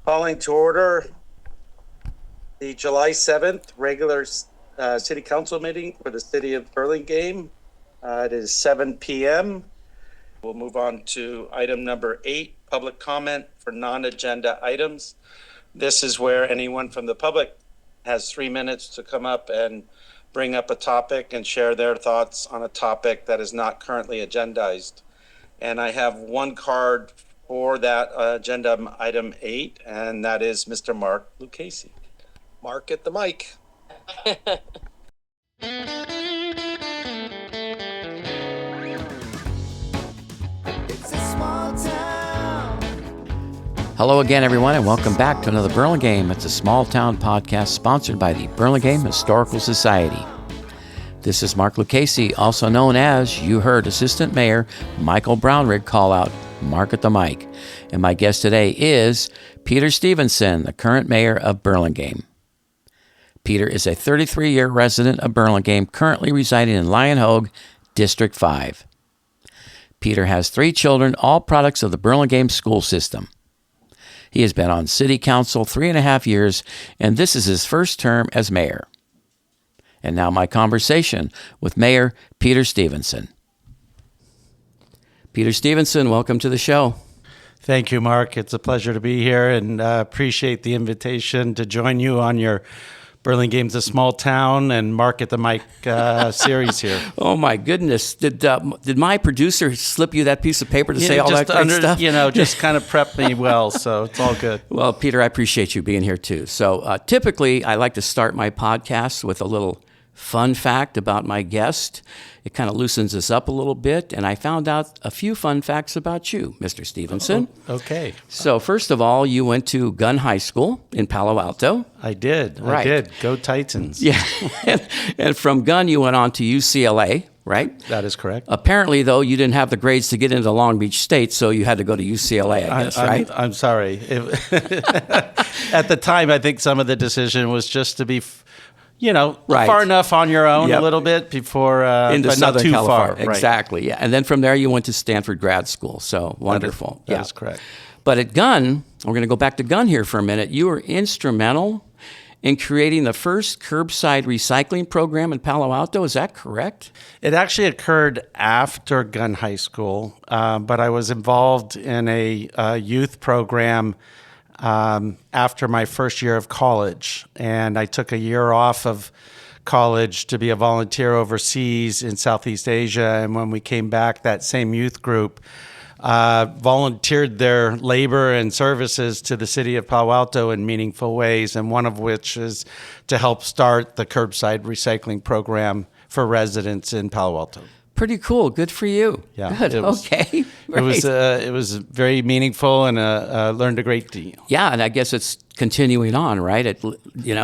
Calling to order the July 7th regular city council meeting for the city of Burlingame. It is 7 p.m. We'll move on to item number 8, public comment for non-agenda items. This is where anyone from the public has 3 minutes to come up and bring up a topic and share their thoughts on a topic that is not currently agendized. And I have one card for that agenda item 8, and that is Mr. Mark Lucchese. Mark at the mic. It's a small town. Hello again, everyone, and welcome back to another Burlingame. It's a small town podcast sponsored by the Burlingame Historical Society. This is Mark Lucchese, also known as, you heard Assistant Mayor Michael Brownrigg call out Mark at the mic. And my guest today is Peter Stevenson, the current mayor of Burlingame. Peter is a 33-year resident of Burlingame, currently residing in Lion Hogue, District 5. Peter has 3 children, all products of the Burlingame school system. He has been on city council 3.5 years, and this is his first term as mayor. And now my conversation with Mayor Peter Stevenson. Peter Stevenson, welcome to the show. Thank you, Mark. It's a pleasure to be here, and appreciate the invitation to join you on your Burlingame's a Small Town and Mark at the Mic series here. Oh my goodness! Did my producer slip you that piece of paper to say all that great stuff? Just kind of prep me well, so it's all good. Well, Peter, I appreciate you being here too. So typically, I like to start my podcast with a little fun fact about my guest. It kind of loosens us up a little bit, and I found out a few fun facts about you, Mr. Stevenson. Okay. So first of all, you went to Gunn High School in Palo Alto. I did. Right. I did. Go Titans. Yeah. And from Gunn, you went on to UCLA, right? That is correct. Apparently, though, you didn't have the grades to get into Long Beach State, so you had to go to UCLA, I guess, right? I'm sorry. At the time, I think some of the decision was just to be right. far enough on your own Yep. a little bit before, Into but Southern not too California. far. Right. Exactly, yeah. And then from there, you went to Stanford Grad School, so wonderful. That is correct. But at Gunn, we're going to go back to Gunn here for a minute. You were instrumental in creating the first curbside recycling program in Palo Alto. Is that correct? It actually occurred after Gunn High School, but I was involved in a youth program after my first year of college. And I took a year off of college to be a volunteer overseas in Southeast Asia. And when we came back, that same youth group volunteered their labor and services to the city of Palo Alto in meaningful ways, and one of which is to help start the curbside recycling program for residents in Palo Alto. Pretty cool. Good for you. Yeah, Good. Okay. Right. It was very meaningful, and learned a great deal. Yeah, and I guess it's continuing on, right?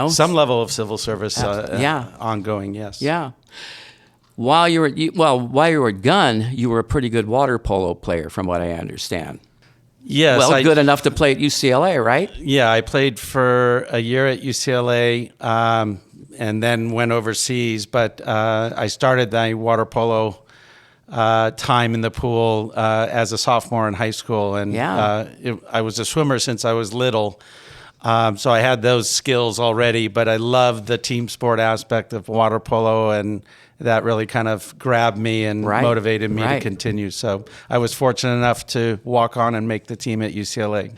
Some level of civil service, yeah, ongoing. Yes. Yeah. While you were at Gunn, you were a pretty good water polo player, from what I understand. Yes. Well, good enough to play at UCLA, right? Yeah, I played for a year at UCLA. And then went overseas, but I started my water polo time in the pool as a sophomore in high school, and I was a swimmer since I was little, so I had those skills already, but I loved the team sport aspect of water polo, and that really kind of grabbed me and motivated me to continue. So I was fortunate enough to walk on and make the team at UCLA.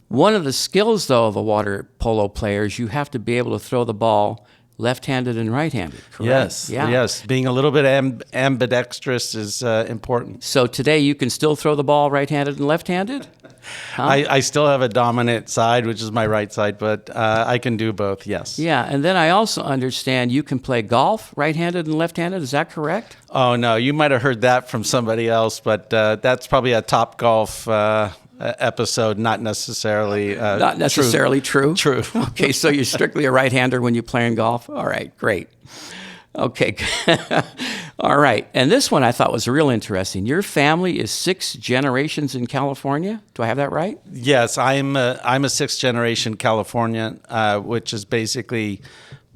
One of the skills, though, of a water polo player is you have to be able to throw the ball left-handed and right-handed, correct? Yes, yeah. Yes. Being a little bit ambidextrous is important. So today you can still throw the ball right-handed and left-handed? Huh? I still have a dominant side, which is my right side, but I can do both, yes. Yeah, and then I also understand you can play golf right-handed and left-handed. Is that correct? Oh, no, you might have heard that from somebody else, but that's probably a Top Golf episode, not necessarily true. True. Okay, so you're strictly a right-hander when you play in golf? All right, great. Okay. All right. And this one I thought was real interesting. Your family is 6 generations in California. Do I have that right? Yes, I'm a sixth generation Californian, which is basically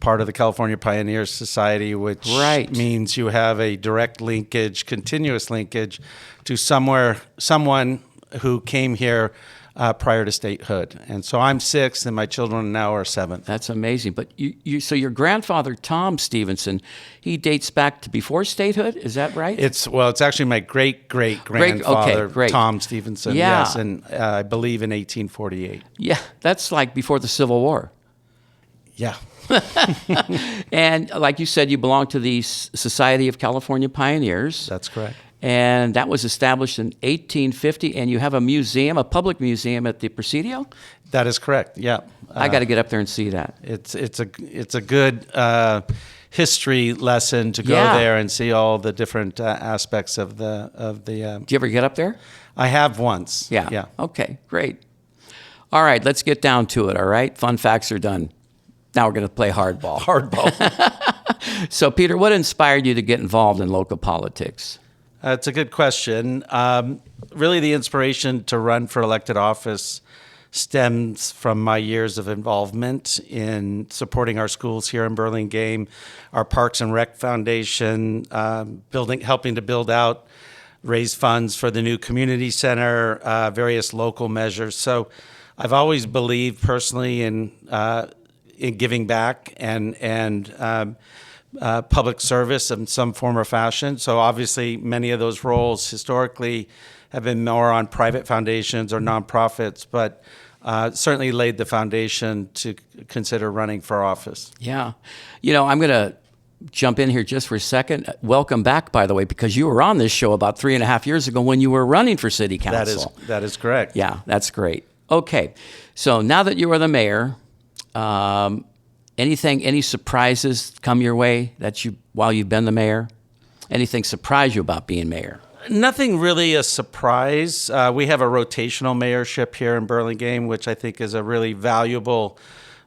part of the California Pioneers Society, which means you have a direct linkage, continuous linkage to someone who came here prior to statehood. And so I'm 6th, and my children now are 7th. That's amazing. But so your grandfather, Tom Stevenson, he dates back to before statehood. Is that right? It's actually my great-great-grandfather, great. Tom Stevenson. Yeah. Yes, and I believe in 1848. Yeah, that's like before the Civil War. Yeah. And like you said, you belong to the Society of California Pioneers. That's correct. And that was established in 1850, and you have a museum, a public museum at the Presidio? That is correct. Yeah. I got to get up there and see that. It's a good history lesson to go there and see all the different aspects of the. Do you ever get up there? I have once. Yeah. Yeah. Okay, great. All right, let's get down to it, all right? Fun facts are done. Now we're going to play hardball. So, Peter, what inspired you to get involved in local politics? It's a good question. Really, the inspiration to run for elected office stems from my years of involvement in supporting our schools here in Burlingame, our Parks and Rec Foundation, helping to build out, raise funds for the new community center, various local measures. So, I've always believed personally in giving back and public service in some form or fashion. So obviously many of those roles historically have been more on private foundations or nonprofits, but certainly laid the foundation to consider running for office. Yeah. You know, I'm going to jump in here just for a second. Welcome back, by the way, because you were on this show about 3.5 years ago when you were running for city council. That is correct. Yeah, that's great. Okay. So now that you are the mayor, any surprises come your way while you've been the mayor? Anything surprise you about being mayor? Nothing really a surprise. We have a rotational mayorship here in Burlingame, which I think is a really valuable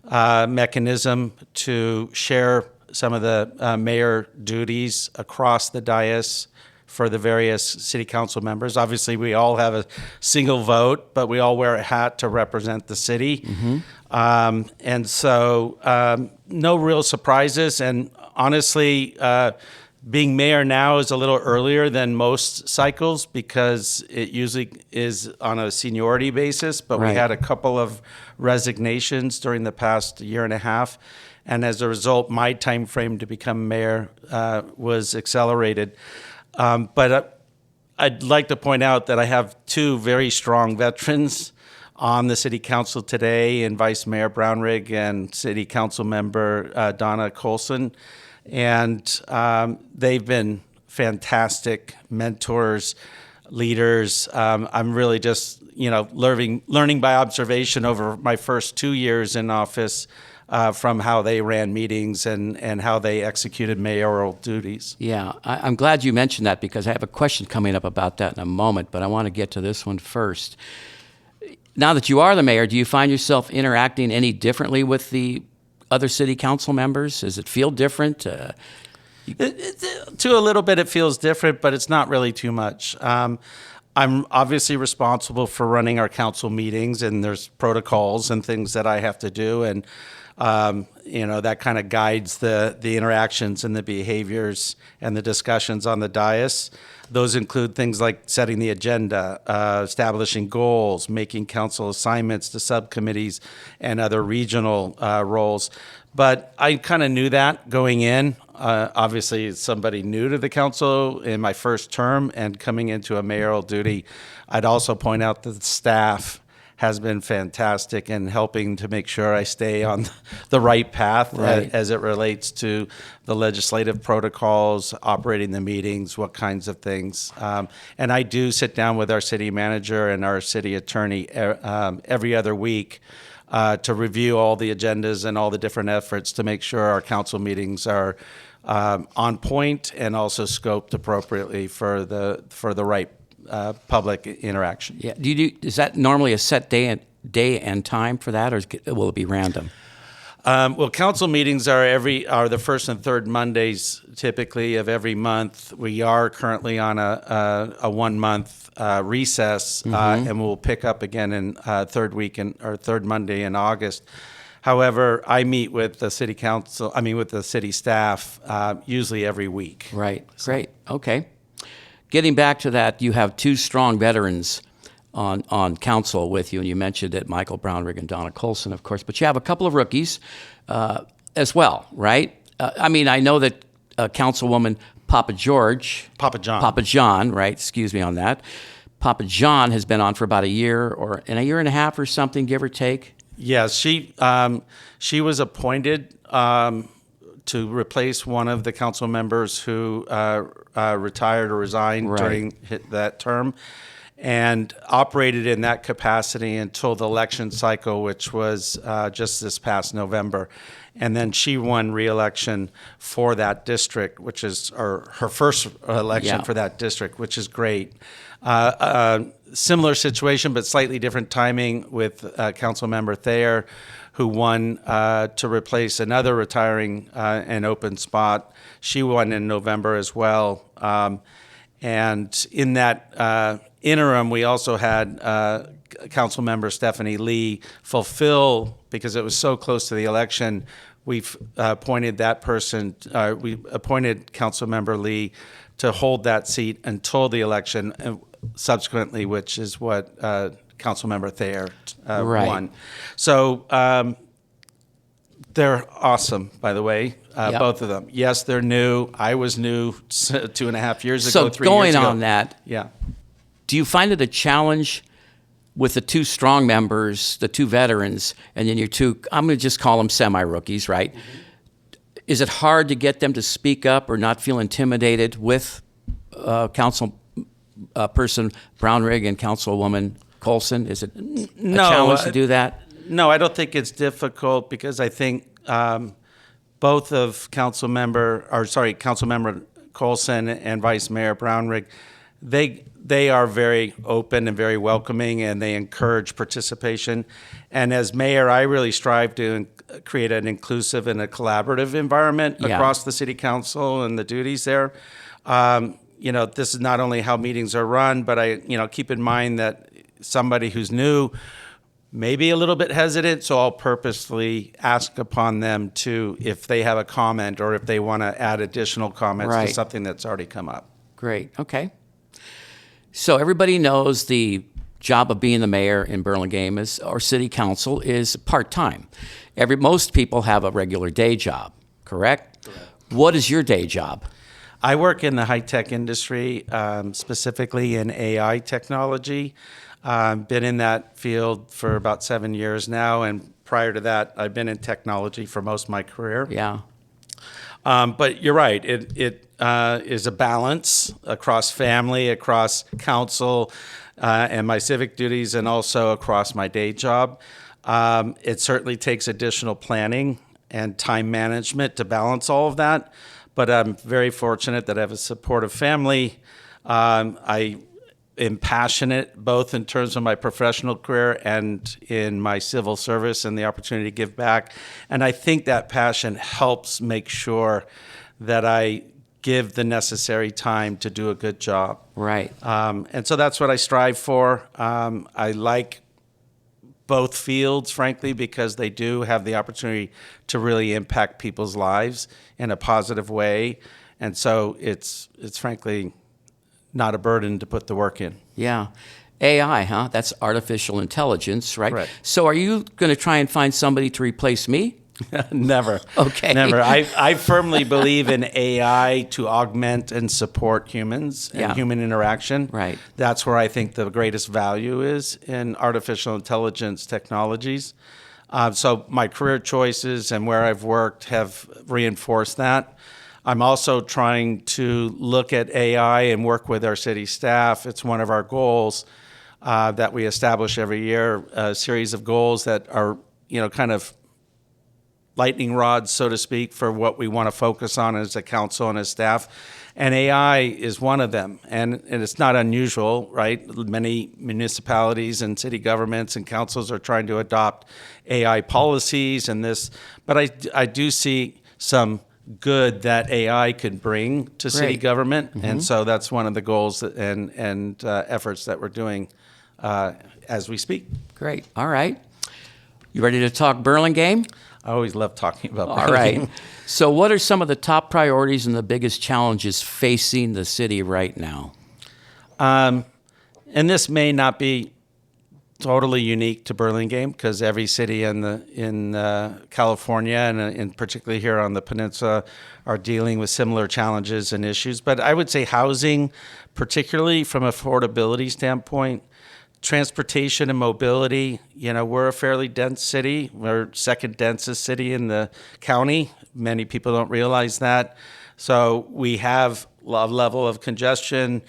mechanism to share some of the mayor duties across the dais for the various city council members. Obviously, we all have a single vote, but we all wear a hat to represent the city. Mm-hmm. And so no real surprises. And honestly, being mayor now is a little earlier than most cycles because it usually is on a seniority basis, but Right. we had a couple of resignations during the past year and a half. And as a result, my time frame to become mayor was accelerated. But I'd like to point out that I have 2 very strong veterans on the city council today, and Vice Mayor Brownrigg and City Council Member Donna Colson. And they've been fantastic mentors, leaders. I'm really just, learning by observation over my first 2 years in office from how they ran meetings and how they executed mayoral duties. Yeah, I'm glad you mentioned that because I have a question coming up about that in a moment, but I want to get to this one first. Now that you are the mayor, do you find yourself interacting any differently with the other city council members? Does it feel different? To a little bit, it feels different, but it's not really too much. I'm obviously responsible for running our council meetings, and there's protocols and things that I have to do, and that kind of guides the interactions and the behaviors and the discussions on the dais. Those include things like setting the agenda, establishing goals, making council assignments to subcommittees and other regional roles. But I kind of knew that going in. Obviously, as somebody new to the council in my first term and coming into a mayoral duty, I'd also point out that the staff has been fantastic in helping to make sure I stay on the right path Right. as it relates to the legislative protocols, operating the meetings, what kinds of things. And I do sit down with our city manager and our city attorney every other week to review all the agendas and all the different efforts to make sure our council meetings are on point and also scoped appropriately for the right public interaction. Yeah. Is that normally a set day and time for that, or will it be random? Well, council meetings are the first and third Mondays typically of every month. We are currently on a 1 month recess, and we'll pick up again in third Monday in August. However, I meet with the city council. With the city staff usually every week. Right. Great. Okay. Getting back to that, you have 2 strong veterans on council with you, and you mentioned it, Michael Brownrigg and Donna Colson, of course, but you have a couple of rookies as well, right? I mean, I know that Councilwoman Papa John, right? Excuse me on that. Papa John has been on for about a year and a half or something, give or take. Yes, she was appointed to replace one of the council members who retired or resigned during that term, and operated in that capacity until the election cycle, which was just this past November. And then she won re-election for that district, which is her first election for that district, which is great. Similar situation, but slightly different timing with Councilmember Thayer, who won to replace another retiring and open spot. She won in November as well. And in that interim, we also had Councilmember Stephanie Lee fulfill, because it was so close to the election, we've appointed that person, we appointed Councilmember Lee to hold that seat until the election subsequently, which is what Councilmember Thayer won. So they're awesome, by the way, both of them. Yes, they're new. I was new 2.5 years ago, 3 years ago. So going on that, do you find it a challenge with the two strong members, the two veterans, and then your two, I'm going to just call them semi-rookies, right? Mm-hmm. Is it hard to get them to speak up or not feel intimidated with Council person Brownrigg and Councilwoman Colson? Is it a challenge to do that? No, I don't think it's difficult, because I think both of Councilmember Colson and Vice Mayor Brownrigg, they are very open and very welcoming, and they encourage participation. And as mayor, I really strive to create an inclusive and a collaborative environment across the city council and the duties there. This is not only how meetings are run, but I keep in mind that somebody who's new may be a little bit hesitant, so I'll purposely ask upon them to, if they have a comment or if they want to add additional comments to something that's already come up. Great. Okay. So everybody knows the job of being the mayor in Burlingame or city council is part-time. Most people have a regular day job, correct? What is your day job? I work in the high-tech industry, specifically in AI technology. Been in that field for about 7 years now, and prior to that, I've been in technology for most of my career. Yeah. But you're right. It is a balance across family, across council, and my civic duties, and also across my day job. It certainly takes additional planning and time management to balance all of that. But I'm very fortunate that I have a supportive family. I am passionate both in terms of my professional career and in my civil service and the opportunity to give back. And I think that passion helps make sure that I give the necessary time to do a good job. Right. And so that's what I strive for. I like both fields, frankly, because they do have the opportunity to really impact people's lives in a positive way. And so it's frankly not a burden to put the work in. Yeah. AI, huh? That's artificial intelligence, right? Right. So are you going to try and find somebody to replace me? Never. Okay. Never. I firmly believe in AI to augment and support humans and human interaction. Right. That's where I think the greatest value is in artificial intelligence technologies. So my career choices and where I've worked have reinforced that. I'm also trying to look at AI and work with our city staff. It's one of our goals that we establish every year, a series of goals that are, kind of lightning rods, so to speak, for what we want to focus on as a council and as staff. And AI is one of them. And it's not unusual, right? Many municipalities and city governments and councils are trying to adopt AI policies and this. But I do see some good that AI could bring to city government. Mm-hmm. And so that's one of the goals and efforts that we're doing as we speak. Great. All right. You ready to talk Burlingame? I always love talking about All Burlingame. right. So what are some of the top priorities and the biggest challenges facing the city right now? And this may not be totally unique to Burlingame because every city in California and in particularly here on the peninsula are dealing with similar challenges and issues. But I would say housing, particularly from affordability standpoint, transportation and mobility. We're a fairly dense city. We're second densest city in the county. Many people don't realize that. So we have a level of congestion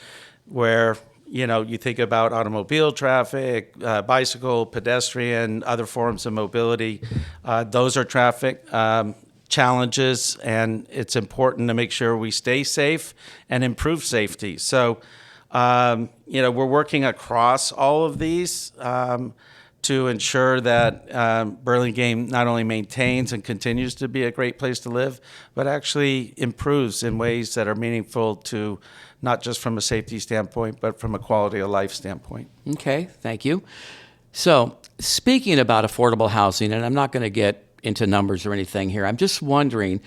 where you think about automobile traffic, bicycle, pedestrian, other forms of mobility. Those are traffic challenges, and it's important to make sure we stay safe and improve safety. So, we're working across all of these to ensure that Burlingame not only maintains and continues to be a great place to live, but actually improves in ways that are meaningful to not just from a safety standpoint, but from a quality of life standpoint. Okay, thank you. So, speaking about affordable housing, and I'm not going to get into numbers or anything here, I'm just wondering,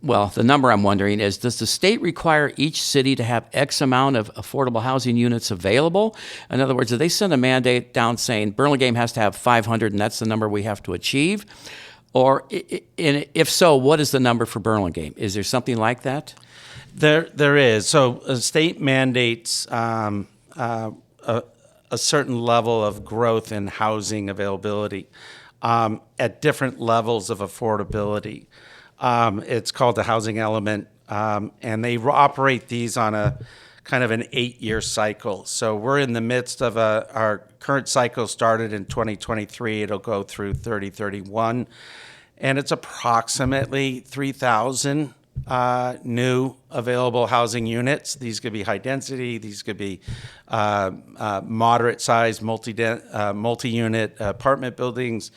well, the number I'm wondering is, does the state require each city to have X amount of affordable housing units available? In other words, do they send a mandate down saying Burlingame has to have 500 and that's the number we have to achieve? Or if so, what is the number for Burlingame? Is there something like that? There is. So state mandates a certain level of growth in housing availability at different levels of affordability. It's called the housing element, and they operate these on a kind of an 8-year cycle. So we're in the midst of our current cycle started in 2023. It'll go through 2031, and it's approximately 3,000 new available housing units. These could be high density. These could be moderate size multi-unit apartment buildings,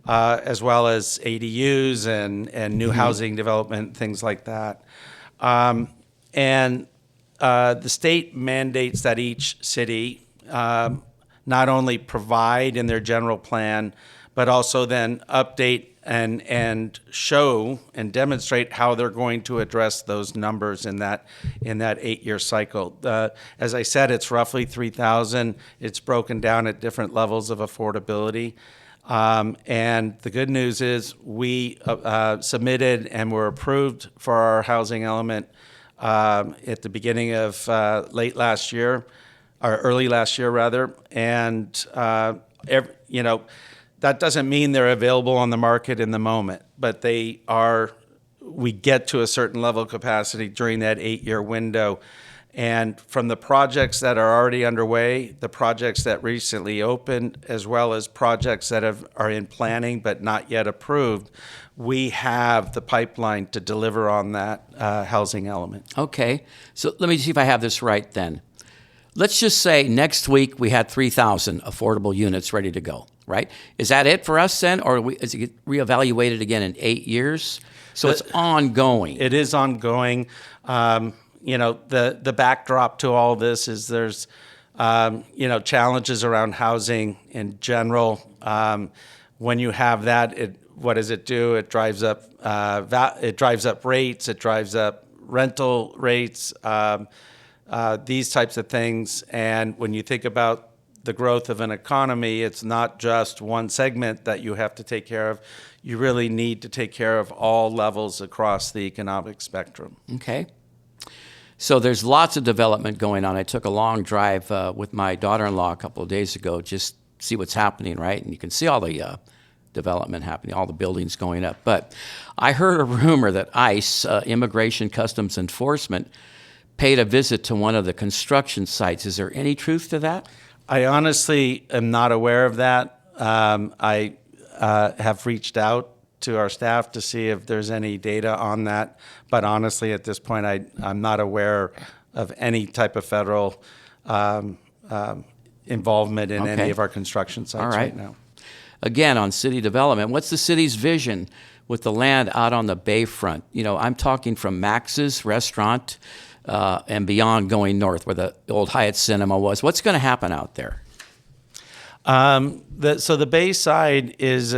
as well as ADUs and new housing development, things like that. And the state mandates that each city not only provide in their general plan, but also then update and show and demonstrate how they're going to address those numbers in that 8-year cycle. As I said, it's roughly 3,000. It's broken down at different levels of affordability. And the good news is we submitted and were approved for our housing element at the beginning of late last year, or early last year rather. And that doesn't mean they're available on the market in the moment, but we get to a certain level of capacity during that 8-year window. And from the projects that are already underway, the projects that recently opened, as well as projects that are in planning but not yet approved, we have the pipeline to deliver on that housing element. Okay, so let me see if I have this right then. Let's just say next week we had 3,000 affordable units ready to go, right? Is that it for us then, or is it reevaluated again in 8 years? So it's ongoing. It is ongoing. The backdrop to all this is there's, challenges around housing in general. When you have that, what does it do? It drives up rates. It drives up rental rates. These types of things. And when you think about the growth of an economy, it's not just one segment that you have to take care of. You really need to take care of all levels across the economic spectrum. Okay. So there's lots of development going on. I took a long drive with my daughter-in-law a couple of days ago, just see what's happening, right? And you can see all the development happening, all the buildings going up. But I heard a rumor that ICE, Immigration Customs Enforcement, paid a visit to one of the construction sites. Is there any truth to that? I honestly am not aware of that. I have reached out to our staff to see if there's any data on that. But honestly, at this point, I'm not aware of any type of federal involvement in any of our construction sites right now. Again, on city development, what's the city's vision with the land out on the Bayfront? I'm talking from Max's restaurant and beyond going north where the old Hyatt Cinema was. What's going to happen out there? So the Bayside is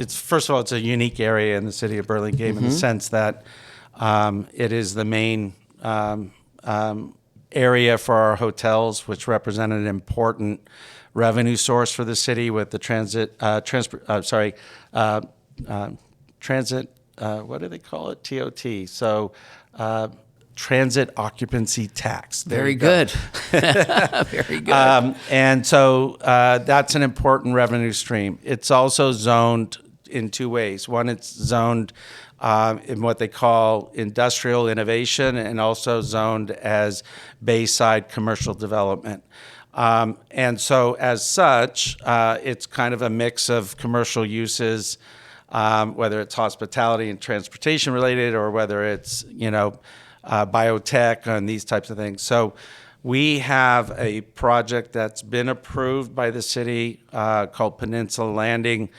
first of all, it's a unique area in the city of Burlingame in the sense that it is the main area for our hotels, which represent an important revenue source for the city with the transit, what do they call it? TOT. So transit occupancy tax. There Very you go. good. Very good. And so that's an important revenue stream. It's also zoned in two ways. One, it's zoned in what they call industrial innovation, and also zoned as Bayside commercial development. And so as such, it's kind of a mix of commercial uses, whether it's hospitality and transportation related, or whether it's, biotech and these types of things. So we have a project that's been approved by the city called Peninsula Landing.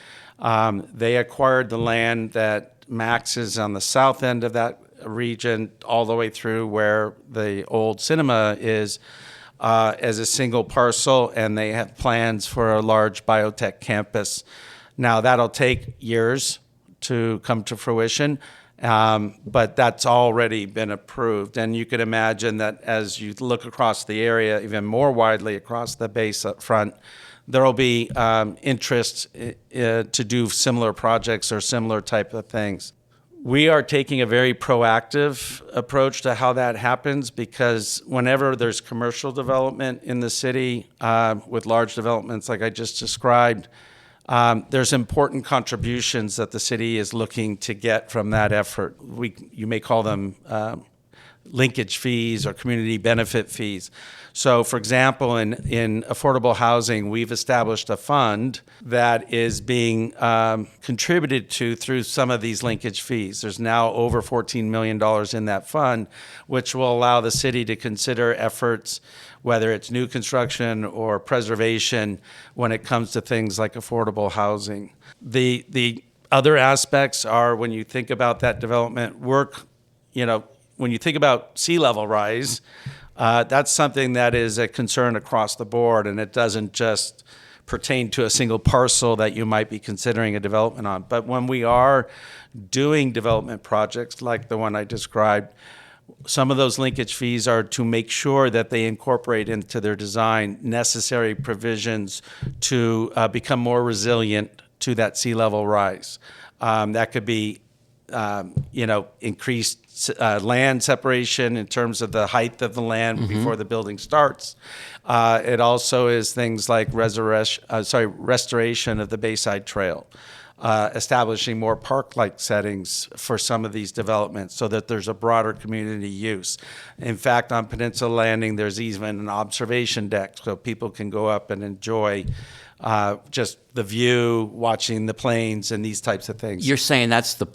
They acquired the land that maxes on the south end of that region all the way through where the old cinema is as a single parcel, and they have plans for a large biotech campus. Now, that'll take years to come to fruition, but that's already been approved. And you can imagine that as you look across the area, even more widely across the Bayfront, there will be interest to do similar projects or similar type of things. We are taking a very proactive approach to how that happens, because whenever there's commercial development in the city with large developments like I just described, there's important contributions that the city is looking to get from that effort. You may call them linkage fees or community benefit fees. So, for example, in affordable housing, we've established a fund that is being contributed to through some of these linkage fees. There's now over $14 million in that fund, which will allow the city to consider efforts, whether it's new construction or preservation, when it comes to things like affordable housing. The other aspects are, when you think about that development work, when you think about sea level rise, that's something that is a concern across the board, and it doesn't just pertain to a single parcel that you might be considering a development on. But when we are doing development projects like the one I described, some of those linkage fees are to make sure that they incorporate into their design necessary provisions to become more resilient to that sea level rise. That could be increased land separation in terms of the height of the land before the building starts. It also is things like restoration of the Bayside Trail, establishing more park-like settings for some of these developments so that there's a broader community use. In fact, on Peninsula Landing, there's even an observation deck so people can go up and enjoy just the view, watching the planes and these types of things. You're saying that's the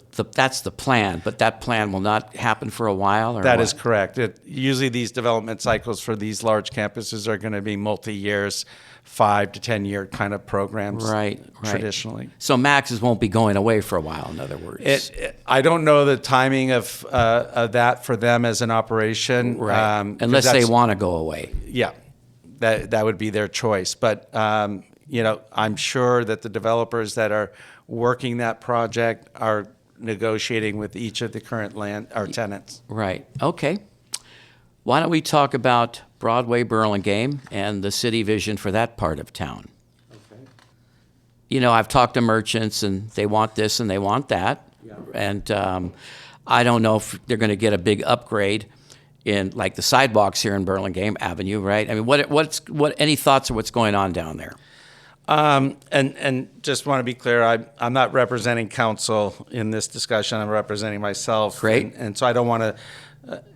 plan, but that plan will not happen for a while? Or That what? is correct. Usually these development cycles for these large campuses are going to be multi-years, 5 to 10 year kind of programs. Right. Traditionally. So Max's won't be going away for a while, in other words. I don't know the timing of that for them as an operation. Right. Unless they want to go away. Yeah, that would be their choice. But I'm sure that the developers that are working that project are negotiating with each of the current tenants. Right. Okay. Why don't we talk about Broadway Burlingame and the city vision for that part of town? Okay. I've talked to merchants, and they want this and they want that. Yeah. And I don't know if they're going to get a big upgrade in like the sidewalks here in Burlingame Avenue, right? I mean, what any thoughts of what's going on down there? And just want to be clear, I'm not representing council in this discussion. I'm representing myself. Great. And so I don't want to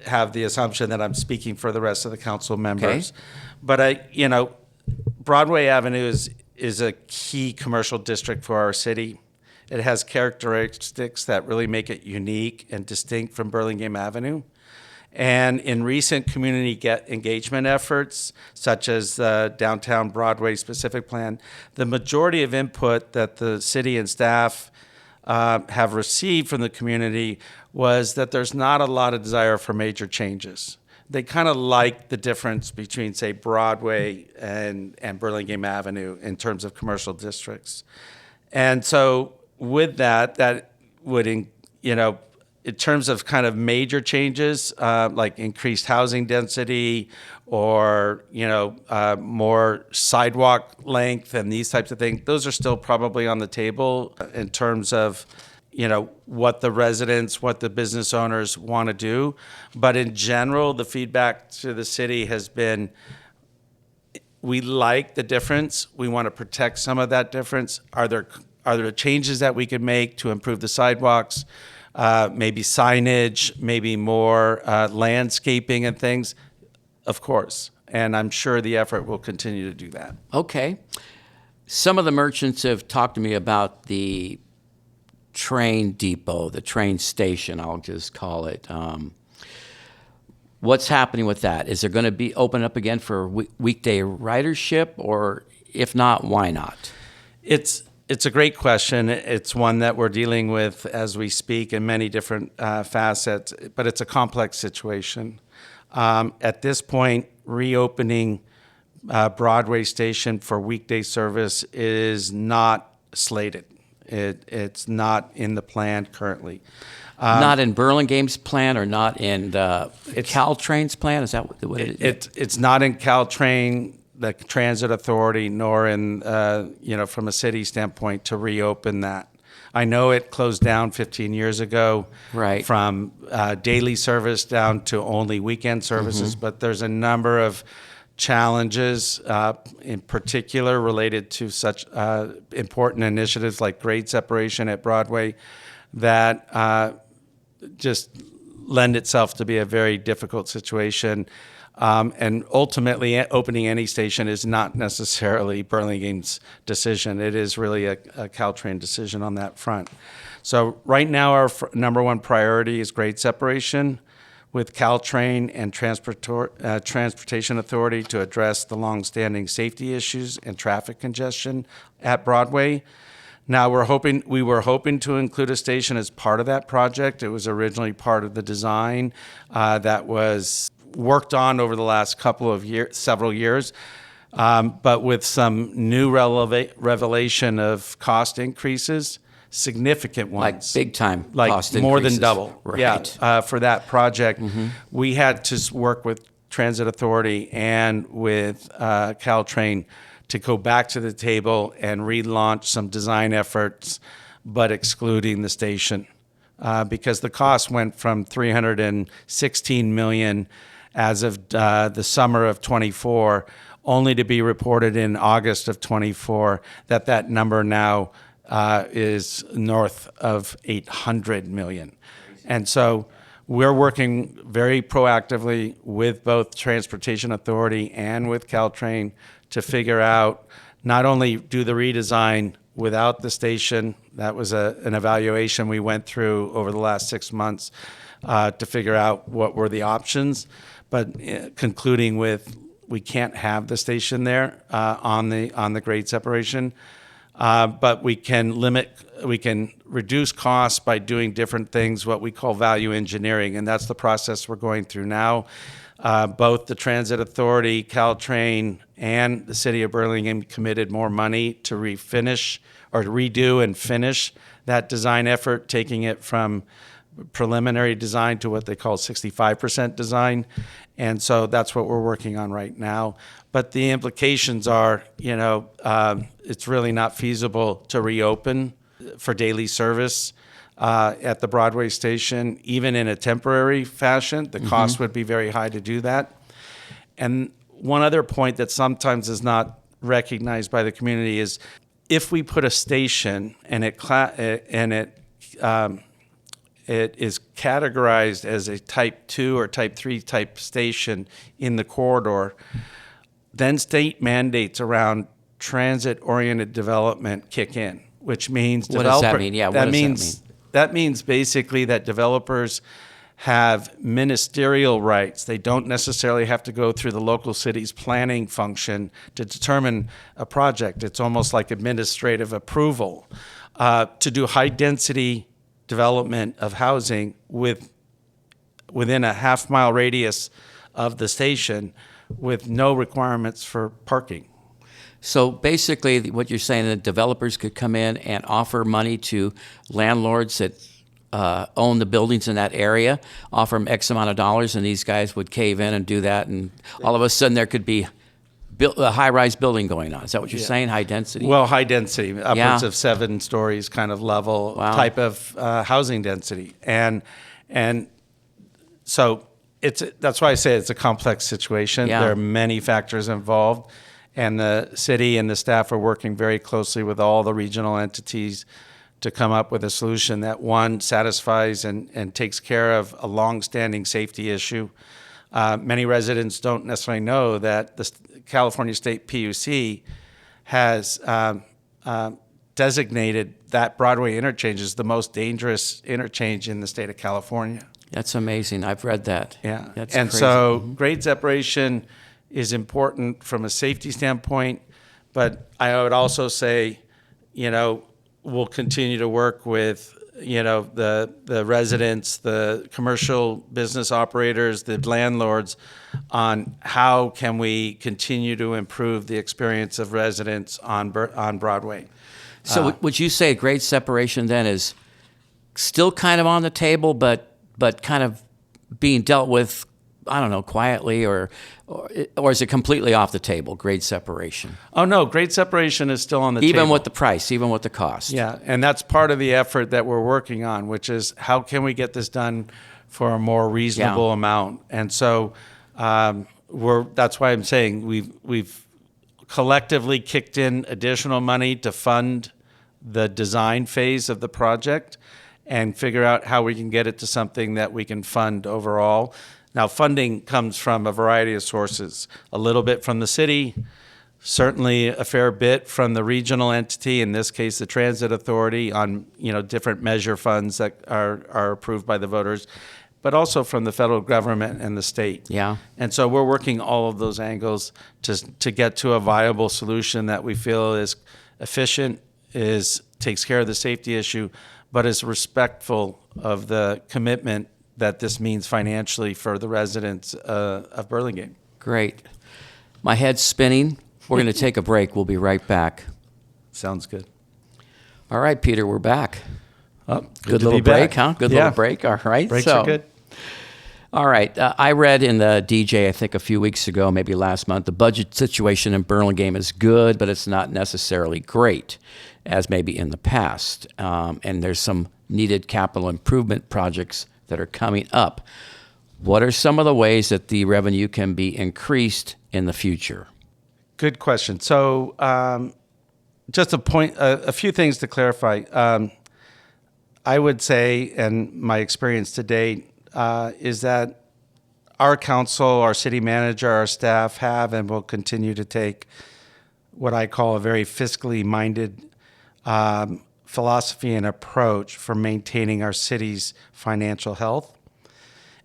have the assumption that I'm speaking for the rest of the council members. Okay. But Broadway Avenue is a key commercial district for our city. It has characteristics that really make it unique and distinct from Burlingame Avenue. And in recent community engagement efforts, such as the Downtown Broadway Specific Plan, the majority of input that the city and staff have received from the community was that there's not a lot of desire for major changes. They kind of like the difference between, say, Broadway and Burlingame Avenue in terms of commercial districts. And so with that would, in terms of kind of major changes, like increased housing density or, more sidewalk length and these types of things, those are still probably on the table in terms of, what the residents, what the business owners want to do. But in general, the feedback to the city has been, we like the difference. We want to protect some of that difference. Are there changes that we could make to improve the sidewalks? Maybe signage, maybe more landscaping and things? Of course. And I'm sure the effort will continue to do that. Okay. Some of the merchants have talked to me about the train depot, the train station, I'll just call it. What's happening with that? Is there going to be open up again for weekday ridership, or if not, why not? It's a great question. It's one that we're dealing with as we speak in many different facets, but it's a complex situation. At this point, reopening Broadway Station for weekday service is not slated. It's not in the plan currently. Not in Burlingame's plan, or not in Caltrain's plan? Is that what it is? It's not in Caltrain, the Transit Authority, nor in, from a city standpoint to reopen that. I know it closed down 15 years ago, right, from daily service down to only weekend services, but there's a number of challenges, in particular related to such important initiatives like grade separation at Broadway, that just lend itself to be a very difficult situation. And ultimately, opening any station is not necessarily Burlingame's decision. It is really a Caltrain decision on that front. So right now, our number one priority is grade separation with Caltrain and Transportation Authority to address the longstanding safety issues and traffic congestion at Broadway. Now, we were hoping to include a station as part of that project. It was originally part of the design that was worked on over the last several years, but with some new revelation of cost increases, significant ones, like big time, like cost more increases. than double. Right. Yeah, for that project, we had to work with Transit Authority and with Caltrain to go back to the table and relaunch some design efforts, but excluding the station, because the cost went from $316 million as of the summer of 24, only to be reported in August of 24 that number now is north of $800 million. And so we're working very proactively with both Transportation Authority and with Caltrain to figure out, not only do the redesign without the station, that was an evaluation we went through over the last 6 months to figure out what were the options, but concluding with we can't have the station there on the grade separation. But we can reduce costs by doing different things, what we call value engineering, and that's the process we're going through now. Both the Transit Authority, Caltrain, and the City of Burlingame committed more money to refinish or redo and finish that design effort, taking it from preliminary design to what they call 65% design. And so that's what we're working on right now. But the implications are, it's really not feasible to reopen for daily service at the Broadway station, even in a temporary fashion. The cost would be very high to do that. And one other point that sometimes is not recognized by the community is if we put a station and it is categorized as a type 2 or type 3 type station in the corridor, then state mandates around transit-oriented development kick in, which means what does that mean? Yeah, what does that mean? That means basically that developers have ministerial rights. They don't necessarily have to go through the local city's planning function to determine a project. It's almost like administrative approval to do high-density development of housing within a half-mile radius of the station with no requirements for parking. So basically what you're saying, that developers could come in and offer money to landlords that own the buildings in that area, offer them X amount of dollars, and these guys would cave in and do that, and all of a sudden there could be a high-rise building going on. Is that what you're saying? High density? Well, high density, upwards Yeah. of 7 stories kind of level Wow. type of housing density. And so that's why I say it's a complex situation. Yeah. There are many factors involved, and the city and the staff are working very closely with all the regional entities to come up with a solution that, one, satisfies and takes care of a long-standing safety issue. Many residents don't necessarily know that the California State PUC has designated that Broadway interchange as the most dangerous interchange in the state of California. That's amazing. I've read that. Yeah. That's and crazy. so grade separation is important from a safety standpoint, but I would also say, we'll continue to work with, the residents, the commercial business operators, the landlords on how can we continue to improve the experience of residents on Broadway. So would you say grade separation then is still kind of on the table, but kind of being dealt with, I don't know, quietly, or is it completely off the table, grade separation? Oh, no, grade separation is still on the table. Even with the price, even with the cost? Yeah, and that's part of the effort that we're working on, which is how can we get this done for a more reasonable amount? And so that's why I'm saying we've collectively kicked in additional money to fund the design phase of the project and figure out how we can get it to something that we can fund overall. Now, funding comes from a variety of sources, a little bit from the city, certainly a fair bit from the regional entity, in this case, the Transit Authority, on different measure funds that are approved by the voters, but also from the federal government and the state. Yeah. And so we're working all of those angles to get to a viable solution that we feel is efficient, takes care of the safety issue, but is respectful of the commitment that this means financially for the residents of Burlingame. Great. My head's spinning. We're going to take a break. We'll be right back. Sounds good. All right, Peter, we're back. Oh, Good to little be back. break, huh? Good Yeah. little break. All right. Breaks are good. All right. I read in the DJ, I think a few weeks ago, maybe last month, the budget situation in Burlingame is good, but it's not necessarily great, as maybe in the past. And there's some needed capital improvement projects that are coming up. What are some of the ways that the revenue can be increased in the future? Good question. So just a few things to clarify. I would say, and my experience to date, is that our council, our city manager, our staff have and will continue to take what I call a very fiscally minded philosophy and approach for maintaining our city's financial health.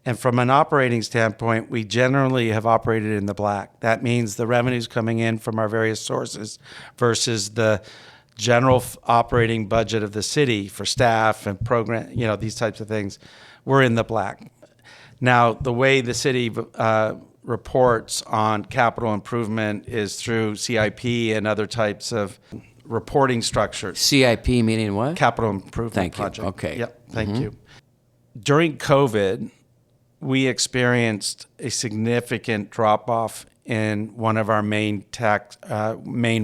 And from an operating standpoint, we generally have operated in the black. That means the revenues coming in from our various sources versus the general operating budget of the city for staff and program, these types of things, we're in the black. Now, the way the city reports on capital improvement is through CIP and other types of reporting structures. CIP meaning what? Capital improvement Thank you. project. Okay. Yep. Thank you. During COVID, we experienced a significant drop off in one of our main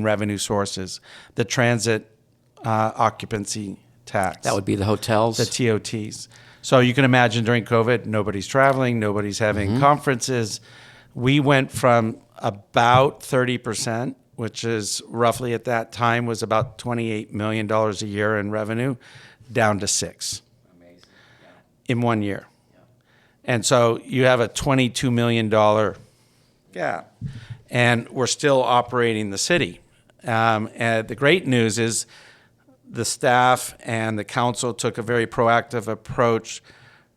revenue sources, the transit occupancy tax. That would be the hotels? The TOTs. So you can imagine during COVID, nobody's traveling, nobody's having conferences. We went from about 30%, which is roughly at that time was about $28 million a year in revenue, down to $6 million in 1 year. And so you have a $22 million gap, and we're still operating the city. And the great news is the staff and the council took a very proactive approach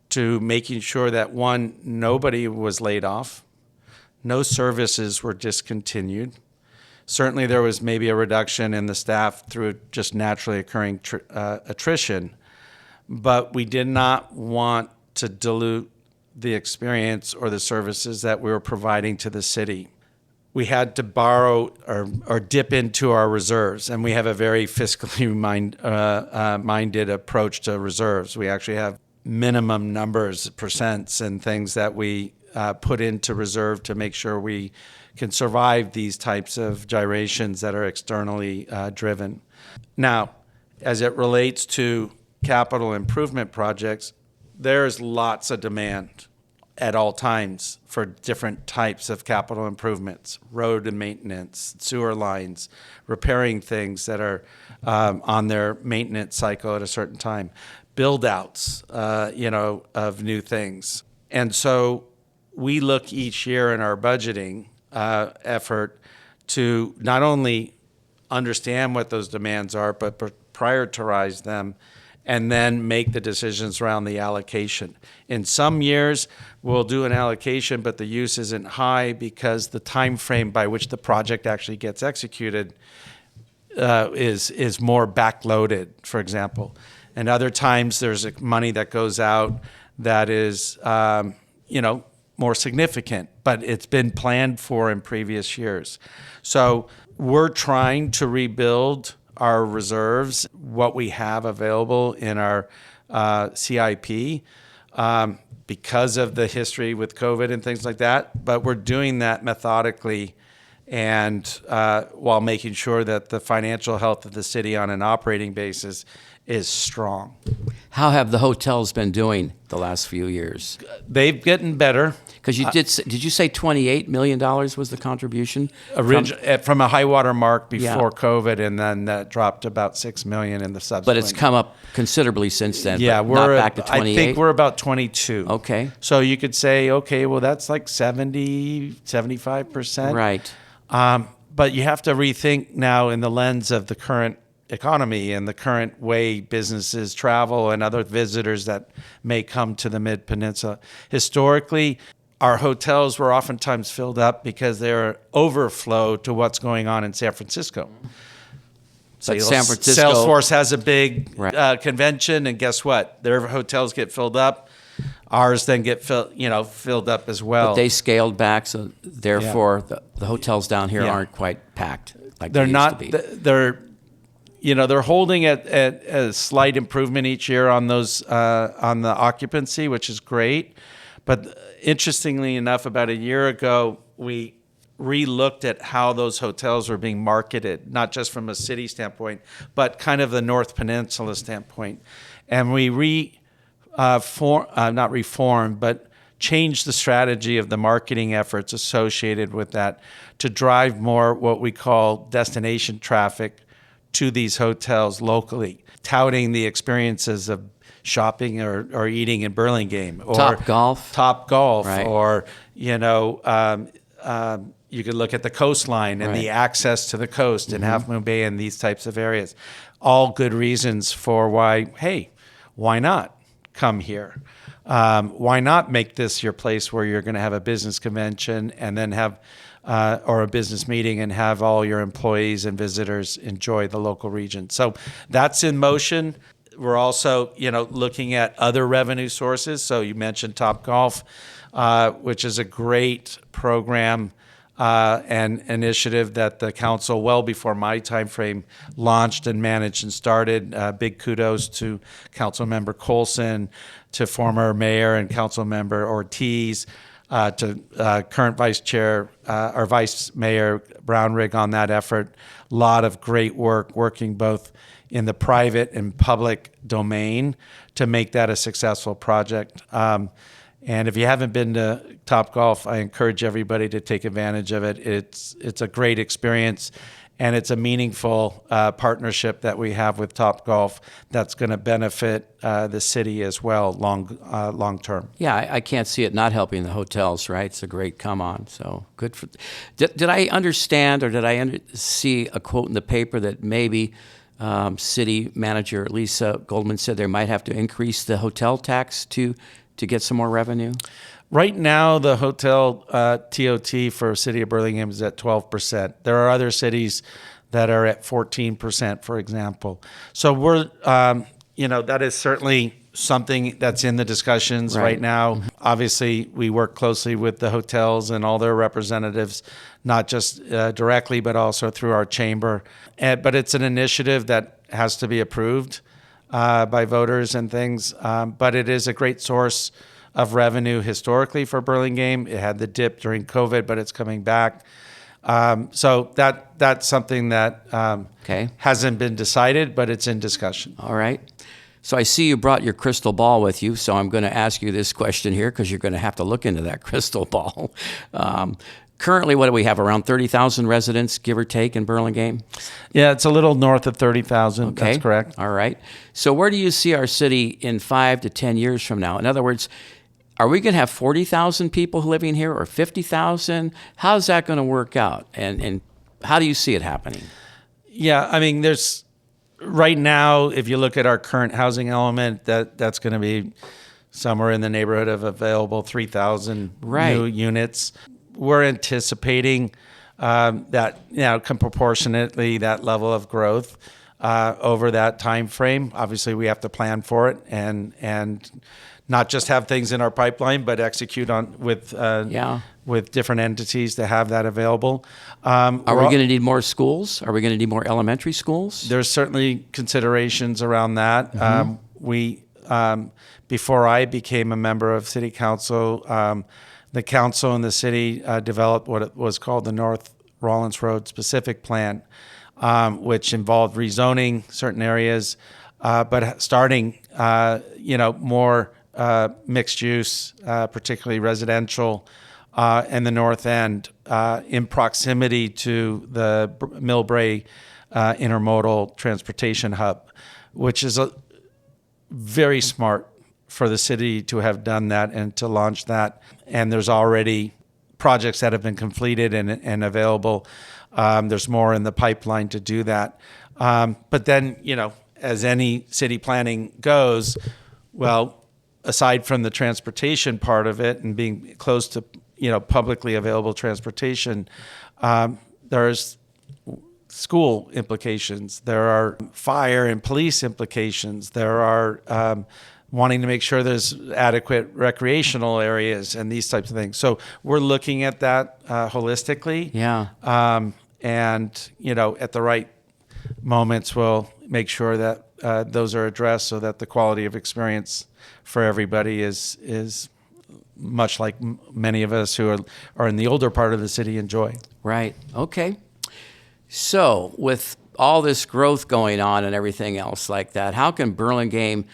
to making sure that, one, nobody was laid off, no services were discontinued. Certainly there was maybe a reduction in the staff through just naturally occurring attrition, but we did not want to dilute the experience or the services that we were providing to the city. we had to borrow or dip into our reserves, and we have a very fiscally minded approach to reserves. We actually have minimum numbers, percents, and things that we put into reserve to make sure we can survive these types of gyrations that are externally driven. Now, as it relates to capital improvement projects, there's lots of demand at all times for different types of capital improvements, road and maintenance, sewer lines, repairing things that are on their maintenance cycle at a certain time, build outs, of new things. And so we look each year in our budgeting effort to not only understand what those demands are, but prioritize them and then make the decisions around the allocation. In some years, we'll do an allocation, but the use isn't high because the time frame by which the project actually gets executed is more backloaded, for example. And other times, there's money that goes out that is, more significant, but it's been planned for in previous years. So we're trying to rebuild our reserves, what we have available in our CIP, because of the history with COVID and things like that. But we're doing that methodically and while making sure that the financial health of the city on an operating basis is strong. How have the hotels been doing the last few years? They've gotten better. Because did you say $28 million was the contribution? From a high water mark before Yeah. COVID, and then that dropped to about $6 million in the subsequent. But it's come up considerably since then. Yeah, but not we're back to 28. I think we're about 22. Okay. So you could say, okay, well, that's like 75%. Right. But you have to rethink now in the lens of the current economy and the current way businesses travel and other visitors that may come to the Mid-Peninsula. Historically, our hotels were oftentimes filled up because they're overflow to what's going on in San Francisco. But San Francisco, Salesforce has a big Right. convention, and guess what? Their hotels get filled up. Ours then get filled up as well. But they scaled back, so therefore the hotels down here aren't quite packed like They're they not. used to be. They're holding at a slight improvement each year on those on the occupancy, which is great. But interestingly enough, about a year ago, we re-looked at how those hotels were being marketed, not just from a city standpoint, but kind of the North Peninsula standpoint, and we not reformed, but changed the strategy of the marketing efforts associated with that to drive more what we call destination traffic to these hotels locally, touting the experiences of shopping or eating in Burlingame or Top Golf, right. or you could look at the coastline and the access to the coast and Half Moon Bay and these types of areas. All good reasons for why not come here? Why not make this your place where you're going to have a business convention and then have or a business meeting and have all your employees and visitors enjoy the local region? So that's in motion. We're also, looking at other revenue sources. So you mentioned Topgolf, which is a great program and initiative that the council, well before my time frame, launched and managed and started. Big kudos to Councilmember Colson, to former Mayor and Councilmember Ortiz, to current Vice Chair or Vice Mayor Brownrigg on that effort. A lot of great work working both in the private and public domain to make that a successful project. And if you haven't been to Topgolf, I encourage everybody to take advantage of it. It's a great experience, and it's a meaningful partnership that we have with Topgolf that's going to benefit the city as well long term. Yeah, I can't see it not helping the hotels, right? It's a great come on. So good for. Did I understand, or did I see a quote in the paper that maybe city manager Lisa Goldman said there might have to increase the hotel tax to get some more revenue? Right now, the hotel TOT for City of Burlingame is at 12%. There are other cities that are at 14%, for example. So we're, that is certainly something that's in the discussions right now. Obviously, we work closely with the hotels and all their representatives, not just directly, but also through our chamber. But it's an initiative that has to be approved by voters and things. But it is a great source of revenue historically for Burlingame. It had the dip during COVID, but it's coming back. So that's something that hasn't been decided, but it's in discussion. All right. So I see you brought your crystal ball with you, so I'm going to ask you this question here because you're going to have to look into that crystal ball. Currently, what do we have, around 30,000 residents, give or take, in Burlingame? Yeah, it's a little north of 30,000. Okay. That's correct. All right. So where do you see our city in 5 to 10 years from now? In other words, are we going to have 40,000 people living here or 50,000? How's that going to work out? And how do you see it happening? Yeah, I mean, right now, if you look at our current housing element, that's going to be somewhere in the neighborhood of available 3,000 new units. We're anticipating that, proportionately that level of growth over that time frame. Obviously, we have to plan for it and not just have things in our pipeline, but execute on with different entities to have that available. Are we going to need more schools? Are we going to need more elementary schools? There's certainly considerations around that. Before I became a member of City Council, the council and the city developed what was called the North Rollins Road Specific Plan, which involved rezoning certain areas, but starting, more mixed use, particularly residential, and the north end in proximity to the Millbrae intermodal transportation hub, which is very smart for the city to have done that and to launch that. And there's already projects that have been completed and available. There's more in the pipeline to do that. But then, as any city planning goes, well, aside from the transportation part of it and being close to, publicly available transportation, there's school implications. There are fire and police implications. There are wanting to make sure there's adequate recreational areas and these types of things. So we're looking at that holistically. Yeah. And, at the right moments, we'll make sure that those are addressed so that the quality of experience for everybody is much like many of us who are in the older part of the city enjoy. Right. Okay. So with all this growth going on and everything else like that, how can Burlingame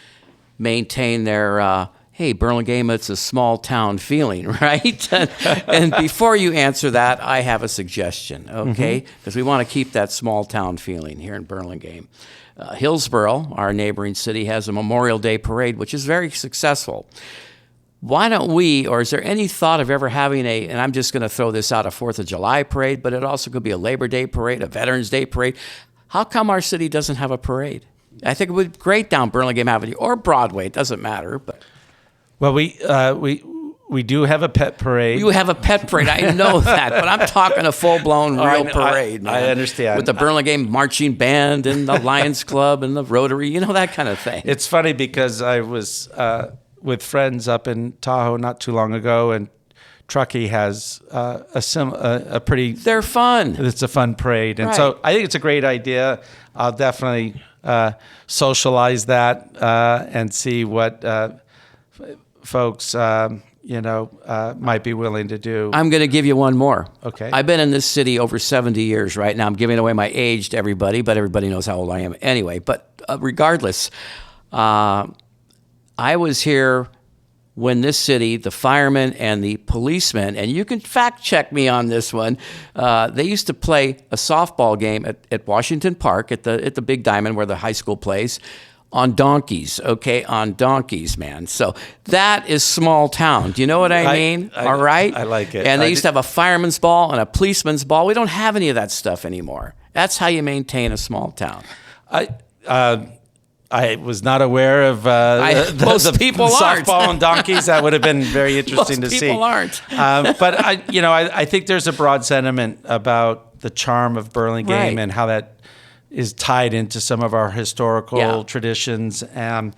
maintain their, hey, Burlingame, it's a small town feeling, right? And before you answer that, I have a suggestion, okay? Because we want to keep that small town feeling here in Burlingame. Hillsborough, our neighboring city, has a Memorial Day parade, which is very successful. Why don't we, or is there any thought of ever having and I'm just going to throw this out, a 4th of July parade, but it also could be a Labor Day parade, a Veterans Day parade. How come our city doesn't have a parade? I think it would be great down Burlingame Avenue or Broadway. It doesn't matter. But well, we do have a pet parade. You have a pet parade. I know that, but I'm talking a full-blown real parade. I understand. With the Burlingame Marching Band and the Lions Club and the Rotary, that kind of thing. It's funny because I was with friends up in Tahoe not too long ago, and Truckee has a pretty. They're fun. It's a fun parade, and so I think it's a great idea. I'll definitely socialize that and see what folks might be willing to do. I'm going to give you one more. Okay. I've been in this city over 70 years right now. I'm giving away my age to everybody, but everybody knows how old I am anyway. But regardless, I was here when this city, the firemen and the policemen, and you can fact check me on this one, they used to play a softball game at Washington Park at the Big Diamond where the high school plays on donkeys, okay? On donkeys, man. So that is small town. Do you know what I mean? All right? I like it. And they used to have a fireman's ball and a policeman's ball. We don't have any of that stuff anymore. That's how you maintain a small town. I was not aware of most people aren't. Softball and donkeys. That would have been very interesting to see. Most people aren't. But I think there's a broad sentiment about the charm of Burlingame and how that is tied into some of our historical Yeah. traditions. And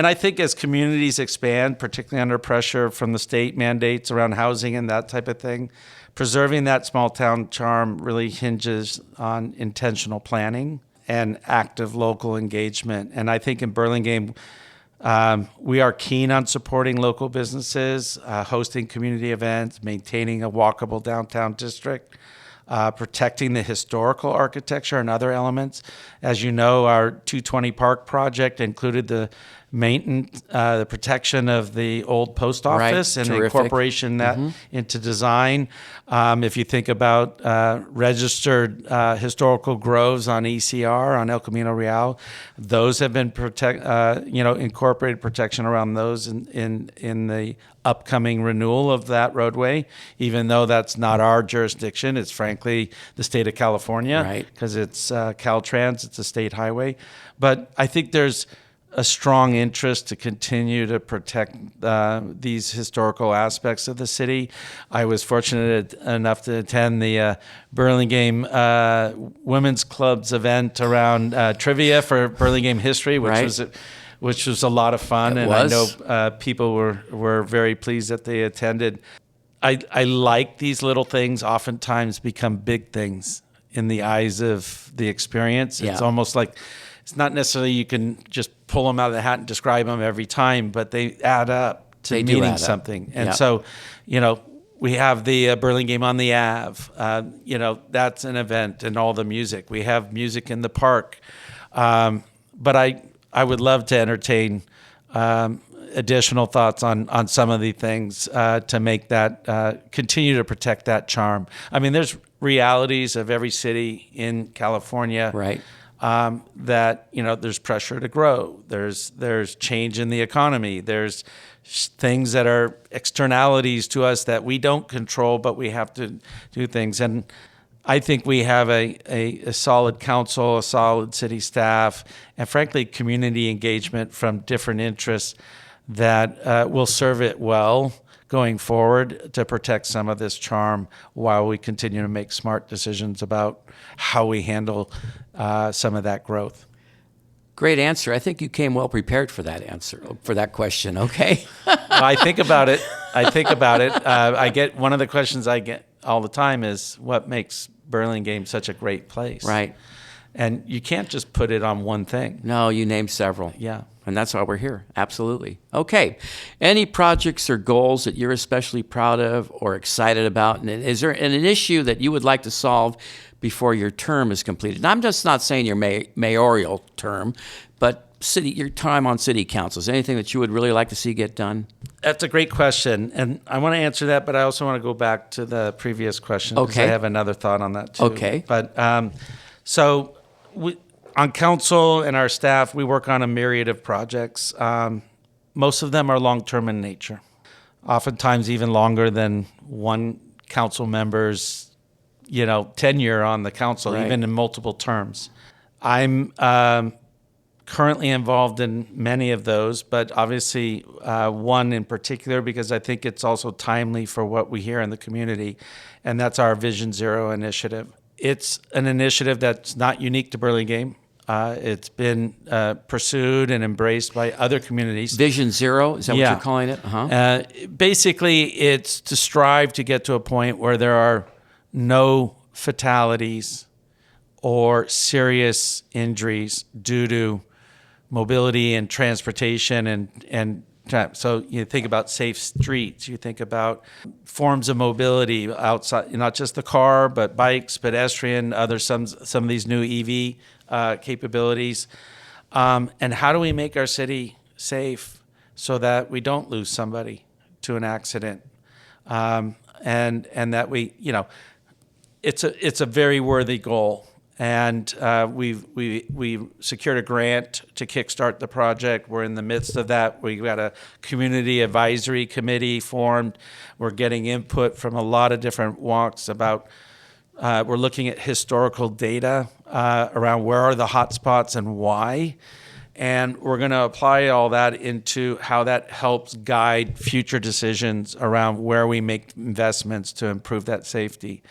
I think as communities expand, particularly under pressure from the state mandates around housing and that type of thing, preserving that small town charm really hinges on intentional planning and active local engagement. And I think in Burlingame, we are keen on supporting local businesses, hosting community events, maintaining a walkable downtown district, protecting the historical architecture and other elements. As you know, our 220 Park project included the maintenance, the protection of the old post office and the Terrific. incorporation that into design. If you think about registered historical groves on ECR, on El Camino Real, those have been incorporated protection around those in the upcoming renewal of that roadway, even though that's not our jurisdiction. It's frankly the state of California, Right. because it's Caltrans, it's a state highway. But I think there's a strong interest to continue to protect these historical aspects of the city. I was fortunate enough to attend the Burlingame Women's Club's event around trivia for Burlingame history, which was a lot of fun. It and was. I know people were very pleased that they attended. I like these little things oftentimes become big things in the eyes of the experience. It's Yeah. almost like it's not necessarily you can just pull them out of the hat and describe them every time, but they add up to They do meaning add up. something. And Yeah. so, we have the Burlingame on the Ave. That's an event, and all the music. We have music in the park. But I would love to entertain additional thoughts on some of the things to make that continue to protect that charm. I mean, there's realities of every city in California, Right. that there's pressure to grow. There's change in the economy. There's things that are externalities to us that we don't control, but we have to do things. And I think we have a solid council, a solid city staff, and frankly, community engagement from different interests that will serve it well going forward to protect some of this charm while we continue to make smart decisions about how we handle some of that growth. Great answer. I think you came well prepared for that answer, for that question. Okay. I think about it. I get one of the questions I get all the time is what makes Burlingame such a great place? Right. And you can't just put it on one thing. No, you named several. Yeah. And that's why we're here. Absolutely. Okay. Any projects or goals that you're especially proud of or excited about? And is there an issue that you would like to solve before your term is completed? And I'm just not saying your mayoral term, but your time on city council. Is there anything that you would really like to see get done? That's a great question. And I want to answer that, but I also want to go back to the previous question because Okay. I have another thought on that too. Okay. But so on council and our staff, we work on a myriad of projects. Most of them are long-term in nature, oftentimes even longer than one council member's tenure on the council, Right. even in multiple terms. I'm currently involved in many of those, but obviously one in particular because I think it's also timely for what we hear in the community, and that's our Vision Zero initiative. It's an initiative that's not unique to Burlingame. It's been pursued and embraced by other communities. Vision Zero, is that Yeah. what you're calling it? Uh-huh. Basically, it's to strive to get to a point where there are no fatalities or serious injuries due to mobility and transportation and so you think about safe streets, you think about forms of mobility outside, not just the car, but bikes, pedestrian, some of these new EV capabilities. And how do we make our city safe so that we don't lose somebody to an accident? And that we, it's a very worthy goal. And we secured a grant to kickstart the project. We're in the midst of that. We got a community advisory committee formed. We're getting input from a lot of different walks about. We're looking at historical data around where are the hot spots and why. And we're going to apply all that into how that helps guide future decisions around where we make investments to improve that safety.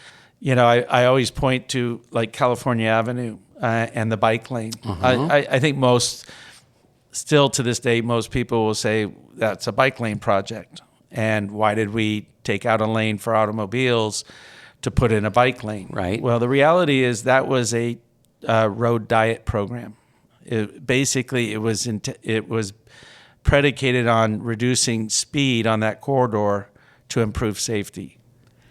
I always point to like California Avenue and the bike lane. I think still to this day, most people will say that's a bike lane project. And why did we take out a lane for automobiles to put in a bike lane? Right. Well, the reality is that was a road diet program. It was predicated on reducing speed on that corridor to improve safety.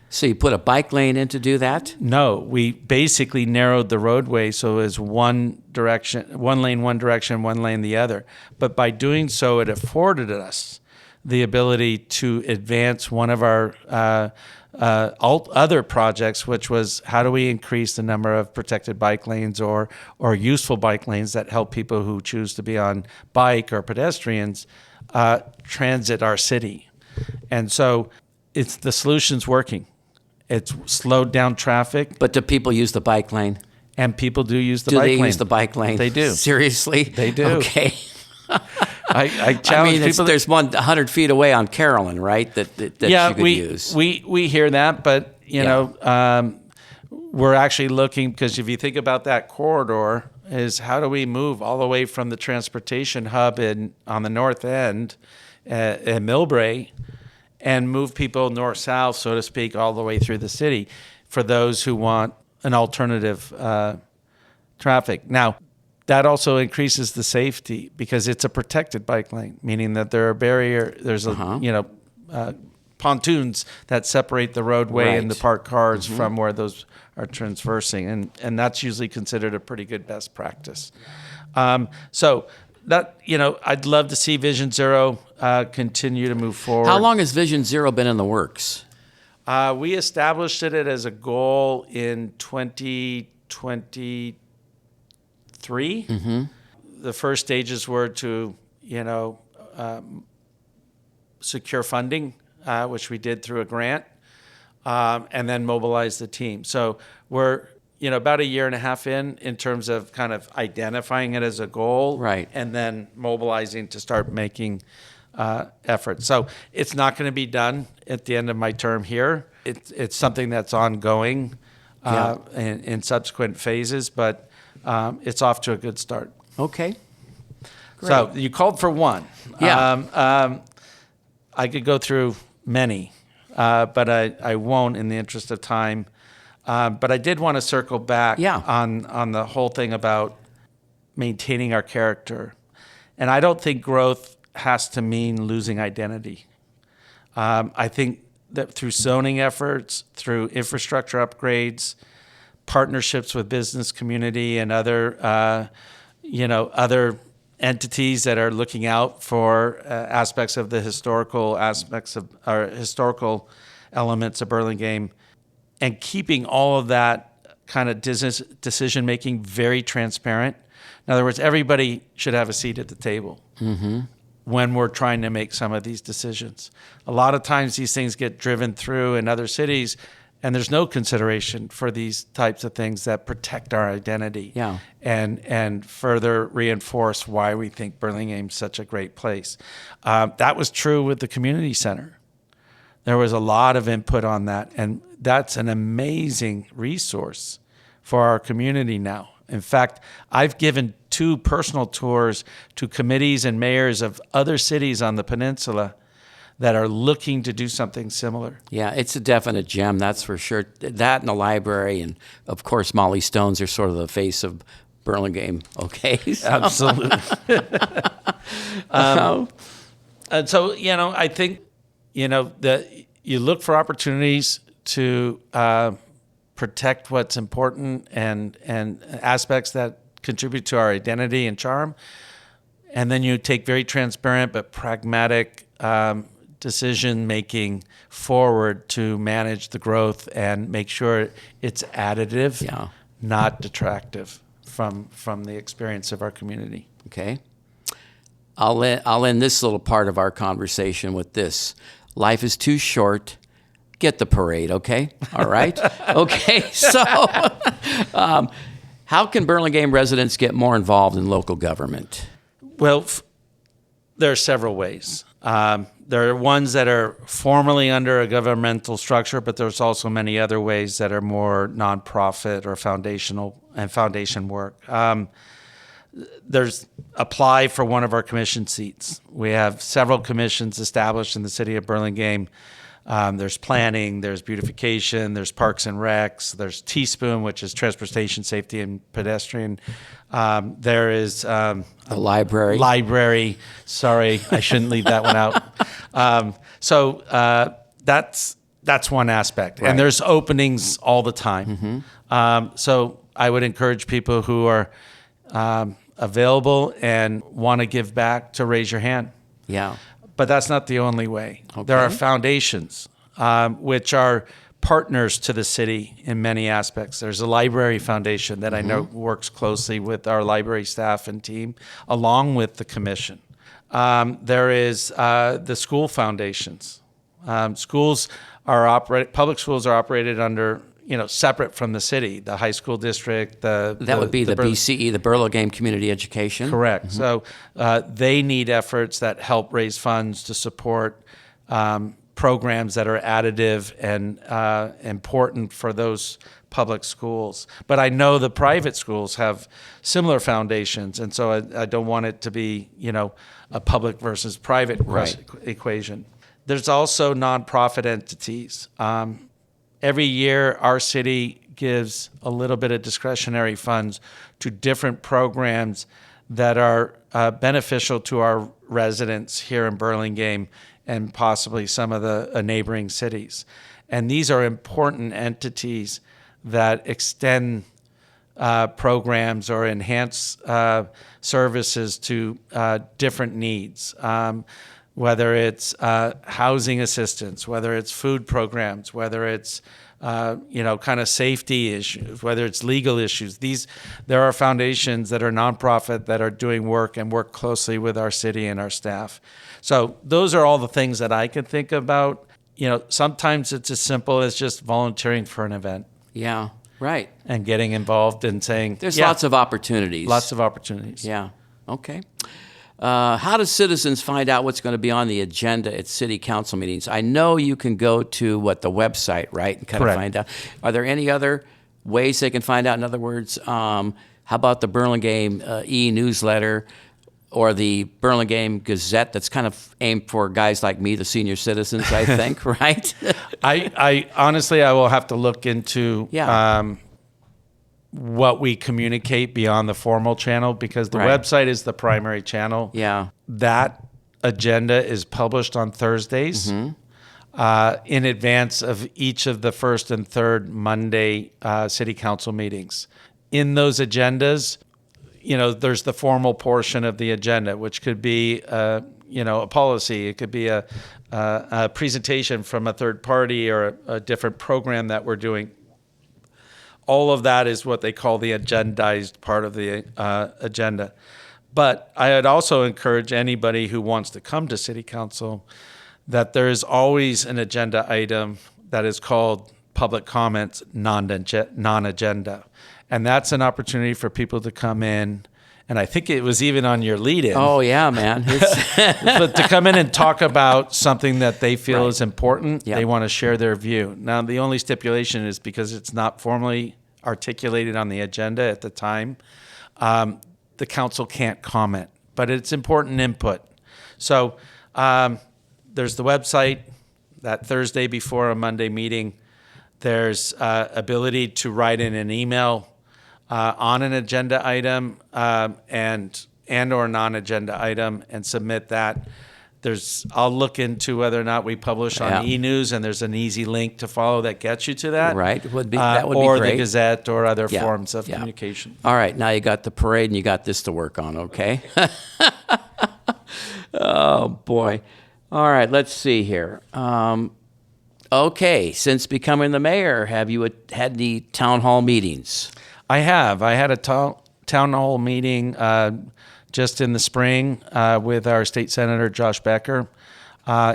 So you put a bike lane in to do that? No, we basically narrowed the roadway so it was one lane one direction, one lane the other. But by doing so, it afforded us the ability to advance one of our other projects, which was how do we increase the number of protected bike lanes or useful bike lanes that help people who choose to be on bike or pedestrians transit our city. And so the solution's working. It's slowed down traffic. But do people use the bike lane? And people do use the Do bike they lane. use the bike lane? They do. Seriously? They do. Okay. I challenge people. There's one 100 feet away on Carolyn, right? That you could use. We hear that, but we're actually looking, because if you think about that corridor, is how do we move all the way from the transportation hub on the north end at Millbrae and move people north-south, so to speak, all the way through the city for those who want an alternative traffic. Now, that also increases the safety because it's a protected bike lane, meaning that there's pontoons that separate the roadway and the parked cars from where those are transversing, and that's usually considered a pretty good best practice. So that, I'd love to see Vision Zero continue to move forward. How long has Vision Zero been in the works? We established it as a goal in 2023. The first stages were to, secure funding, which we did through a grant, and then mobilize the team. So we're, about a year and a half in terms of kind of identifying it as a goal, right, and then mobilizing to start making efforts. So it's not going to be done at the end of my term here. It's something that's ongoing in subsequent phases, but it's off to a good start. Okay. Great. So you called for one. Yeah. I could go through many, but I won't in the interest of time. But I did want to circle back on the whole thing about maintaining our character. And I don't think growth has to mean losing identity. I think that through zoning efforts, through infrastructure upgrades, partnerships with business community and other entities that are looking out for aspects of the historical elements of Burlingame, and keeping all of that kind of decision making very transparent. In other words, everybody should have a seat at the table when we're trying to make some of these decisions. A lot of times these things get driven through in other cities, and there's no consideration for these types of things that protect our identity and further reinforce why we think Burlingame's such a great place. That was true with the community center. There was a lot of input on that, and that's an amazing resource for our community now. In fact, I've given 2 personal tours to committees and mayors of other cities on the peninsula that are looking to do something similar. Yeah, it's a definite gem, that's for sure. That and the library, and of course, Molly Stones are sort of the face of Burlingame. Okay, so. Absolutely. And so, I think, that you look for opportunities to protect what's important and aspects that contribute to our identity and charm, and then you take very transparent but pragmatic decision making forward to manage the growth and make sure it's additive, not detractive from the experience of our community. Okay. I'll end this little part of our conversation with this. Life is too short. Get the parade, okay? All right? Okay, so how can Burlingame residents get more involved in local government? Well, There are several ways. There are ones that are formally under a governmental structure, but there's also many other ways that are more nonprofit or foundation work. There's apply for one of our commission seats. We have several commissions established in the city of Burlingame. There's planning, there's beautification, there's parks and recs, there's Teaspoon, which is transportation safety and pedestrian. There is The library. library. Sorry, I shouldn't leave that one out. So that's one aspect, Right. and there's openings all the time. So I would encourage people who are available and want to give back to raise your hand. Yeah. But that's not the only way. There are foundations, which are partners to the city in many aspects. There's a library foundation that I know works closely with our library staff and team, along with the commission. There is the school foundations. Public schools are operated under, separate from the city, the high school district. That would be the BCE, the Burlingame Community Education. Correct. So they need efforts that help raise funds to support programs that are additive and important for those public schools. But I know the private schools have similar foundations, and so I don't want it to be, a public versus private equation. There's also nonprofit entities. Every year, our city gives a little bit of discretionary funds to different programs that are beneficial to our residents here in Burlingame and possibly some of the neighboring cities. And these are important entities that extend programs or enhance services to different needs. Whether it's housing assistance, whether it's food programs, whether it's kind of safety issues, whether it's legal issues. There are foundations that are nonprofit that are doing work and work closely with our city and our staff. So those are all the things that I could think about. Sometimes it's as simple as just volunteering for an event. Yeah, right. And getting involved and saying, There's lots of opportunities. Lots of opportunities. Yeah, okay. How do citizens find out what's going to be on the agenda at city council meetings? I know you can go to the website, right, and kind Correct. of find out. Are there any other ways they can find out? In other words, how about the Burlingame e-newsletter or the Burlingame Gazette that's kind of aimed for guys like me, the senior citizens, I think, right? I honestly, I will have to look into what we communicate beyond the formal channel, because the website is the primary channel. Yeah. That agenda is published on Thursdays in advance of each of the first and third Monday city council meetings. In those agendas, there's the formal portion of the agenda, which could be a policy. It could be a presentation from a third party or a different program that we're doing. All of that is what they call the agendized part of the agenda. But I would also encourage anybody who wants to come to city council that there is always an agenda item that is called public comments non-agenda. And that's an opportunity for people to come in. And I think it was even on your lead-in. Oh, yeah, man. But to come in and talk about something that they feel is important, Yep. they want to share their view. Now, the only stipulation is because it's not formally articulated on the agenda at the time, the council can't comment. But it's important input. So there's the website, that Thursday before a Monday meeting. There's ability to write in an email on an agenda item and or non-agenda item and submit that. I'll look into whether or not we publish on e-news, and there's an easy link to follow that gets you to that. Right. That would be great. Or the Gazette or other Yeah. forms of Yeah. communication. All right, now you got the parade and you got this to work on, okay? Oh, boy. All right, let's see here. Okay, since becoming the mayor, have you had any town hall meetings? I have. I had a town hall meeting just in the spring with our state senator, Josh Becker,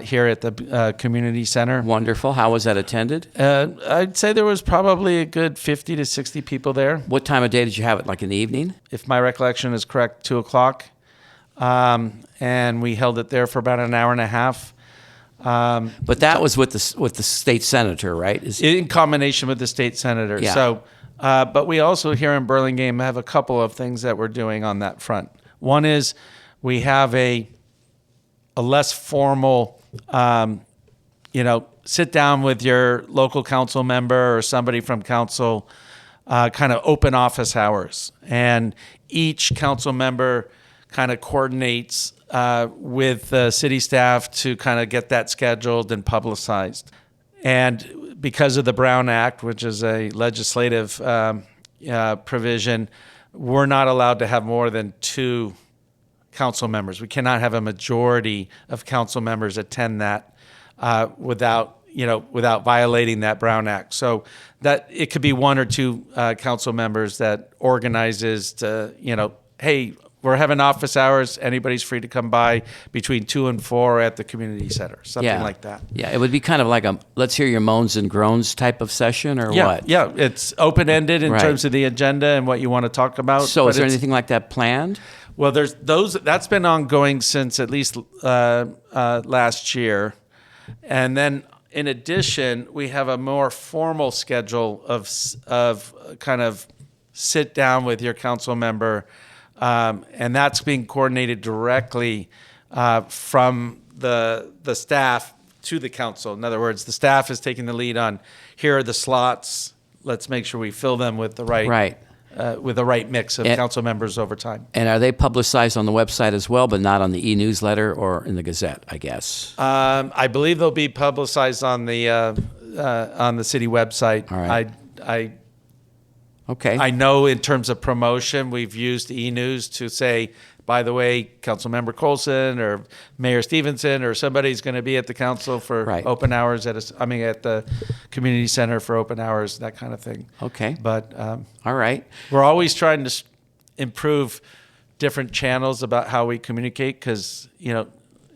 here at the community center. Wonderful. How was that attended? I'd say there was probably a good 50 to 60 people there. What time of day did you have it, like in the evening? If my recollection is correct, 2:00. and we held it there for about an hour and a half. But that was with the state senator, right? In combination with the state senator. Yeah. So, but we also here in Burlingame have a couple of things that we're doing on that front. One is we have a less formal, sit down with your local council member or somebody from council, kind of open office hours. And each council member kind of coordinates with the city staff to kind of get that scheduled and publicized. And because of the Brown Act, which is a legislative provision, we're not allowed to have more than 2 council members. We cannot have a majority of council members attend that without violating that Brown Act. So that it could be 1 or 2 council members that organizes to, hey, we're having office hours. Anybody's free to come by between 2 and 4 at the community center, something like that. Yeah, it would be kind of like a let's hear your moans and groans type of session, or what? Yeah, it's open-ended in Right. terms of the agenda and what you want to talk about. So but is there it's- anything like that planned? Well, there's those. That's been ongoing since at least last year, and then in addition, we have a more formal schedule of kind of sit down with your council member, and that's being coordinated directly from the staff to the council. In other words, the staff is taking the lead on here are the slots. Let's make sure we fill them with the right. With the right mix of council members over time. And are they publicized on the website as well, but not on the e-newsletter or in the Gazette, I guess? I believe they'll be publicized on the city website. All right. Okay. I know in terms of promotion, we've used e-news to say, by the way, Councilmember Colson or Mayor Stevenson or somebody's going to be at the council for Right. open hours at the community center for open hours, that kind of thing. Okay. But All right. we're always trying to improve different channels about how we communicate because,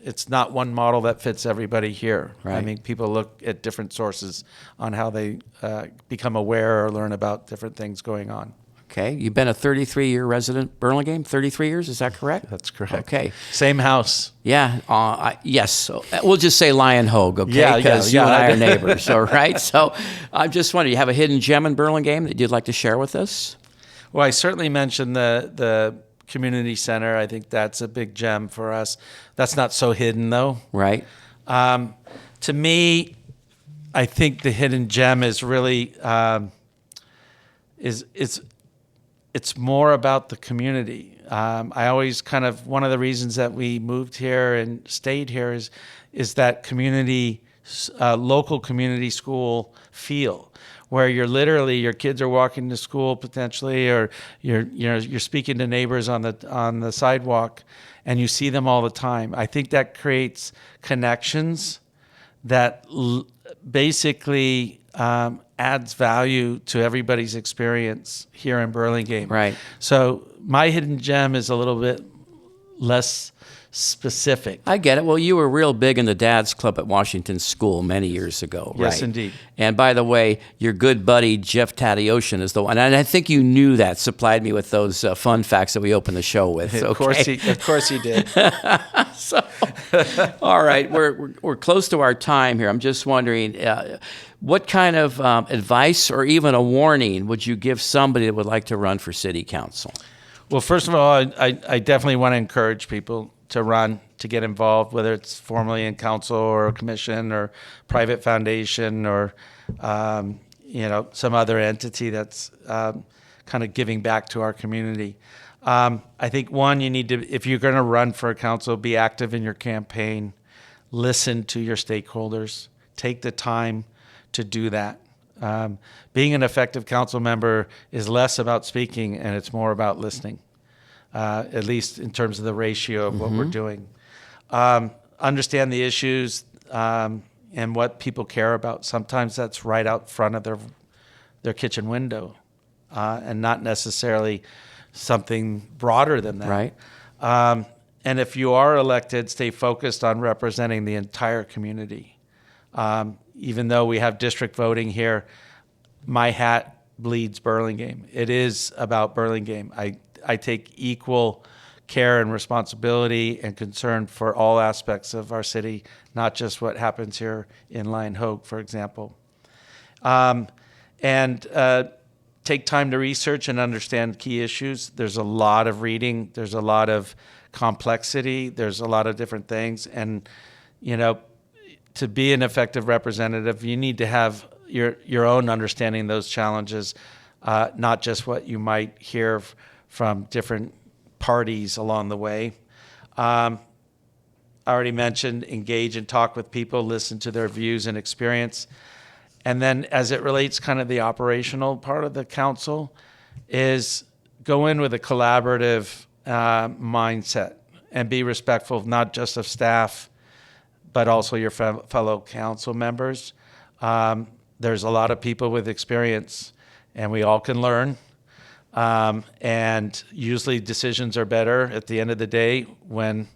it's not one model that fits everybody here. I Right. mean, people look at different sources on how they become aware or learn about different things going on. Okay. You've been a 33-year resident, Burlingame, 33 years, is that correct? That's correct. Okay. Same house. Yeah. Yes. So, we'll just say Lion Hogue, okay? Yeah, Because yeah. you and I are neighbors, all right? So I'm just wondering, you have a hidden gem in Burlingame that you'd like to share with us? Well, I certainly mentioned the community center. I think that's a big gem for us. That's not so hidden, though. Right. To me, I think the hidden gem is really it's more about the community. I always one of the reasons that we moved here and stayed here is that community, local community school feel, where your kids are walking to school potentially, or you're speaking to neighbors on the sidewalk, and you see them all the time. I think that creates connections that basically adds value to everybody's experience here in Burlingame. Right. So my hidden gem is a little bit less specific. I get it. Well, you were real big in the Dad's Club at Washington School many years ago, right? Yes, indeed. And by the way, your good buddy Jeff Taddeocean is the one, and I think you knew that, supplied me with those fun facts that we opened the show with. Of course he did. So, all right, we're close to our time here. I'm just wondering, what kind of advice or even a warning would you give somebody that would like to run for city council? Well, first of all, I definitely want to encourage people to run, to get involved, whether it's formally in council or a commission or private foundation or some other entity that's kind of giving back to our community. I think one, you need to, if you're going to run for a council, be active in your campaign, listen to your stakeholders, take the time to do that. Being an effective council member is less about speaking and it's more about listening, at least in terms of the ratio of what we're doing. Understand the issues and what people care about. Sometimes that's right out front of their kitchen window and not necessarily something broader than that. Right. And if you are elected, stay focused on representing the entire community. Even though we have district voting here, my hat bleeds Burlingame. It is about Burlingame. I take equal care and responsibility and concern for all aspects of our city, not just what happens here in Lion Hogue, for example. And take time to research and understand key issues. There's a lot of reading. There's a lot of complexity. There's a lot of different things. And, to be an effective representative, you need to have your own understanding of those challenges, not just what you might hear from different parties along the way. I already mentioned engage and talk with people, listen to their views and experience. And then as it relates kind of the operational part of the council is go in with a collaborative mindset and be respectful of not just of staff, but also your fellow council members. There's a lot of people with experience, and we all can learn. And usually decisions are better at the end of the day when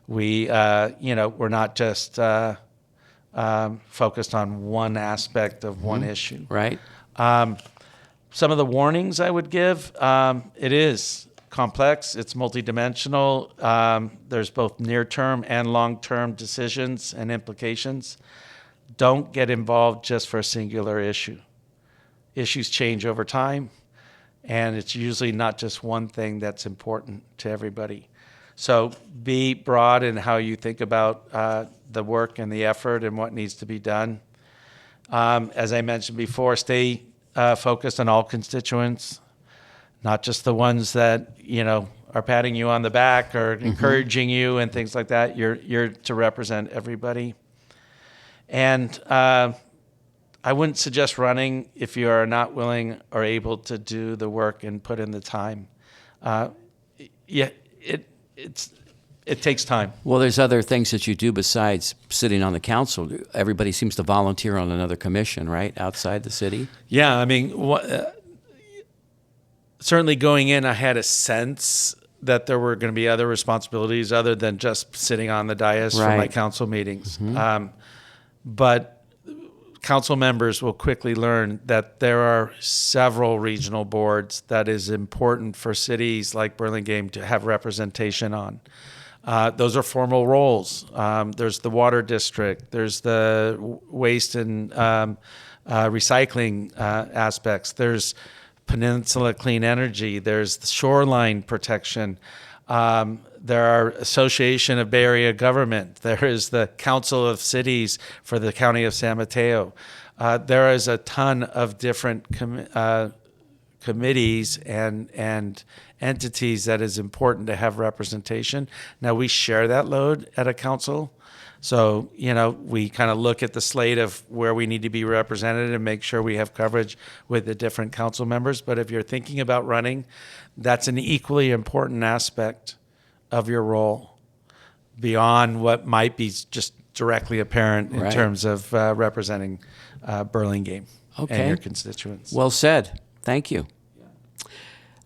we're not just focused on one aspect of one issue. Right. Some of the warnings I would give, it is complex, it's multidimensional. There's both near-term and long-term decisions and implications. Don't get involved just for a singular issue. Issues change over time, and it's usually not just one thing that's important to everybody. So be broad in how you think about the work and the effort and what needs to be done. As I mentioned before, stay focused on all constituents, not just the ones that, are patting you on the back or encouraging you and things like that. You're to represent everybody. And I wouldn't suggest running if you are not willing or able to do the work and put in the time. It takes time. Well, there's other things that you do besides sitting on the council. Everybody seems to volunteer on another commission, right, outside the city? Yeah, I mean, certainly going in, I had a sense that there were going to be other responsibilities other than just sitting on the dais for my council meetings. But council members will quickly learn that there are several regional boards that is important for cities like Burlingame to have representation on. Those are formal roles. There's the water district. There's the waste and recycling aspects. There's Peninsula Clean Energy. There's the shoreline protection. There are Association of Bay Area Government. There is the Council of Cities for the County of San Mateo. There is a ton of different committees and entities that is important to have representation. Now, we share that load at a council. So, we kind of look at the slate of where we need to be represented and make sure we have coverage with the different council members. But if you're thinking about running, that's an equally important aspect of your role beyond what might be just directly apparent in terms of representing Burlingame and your constituents. Well said. Thank you.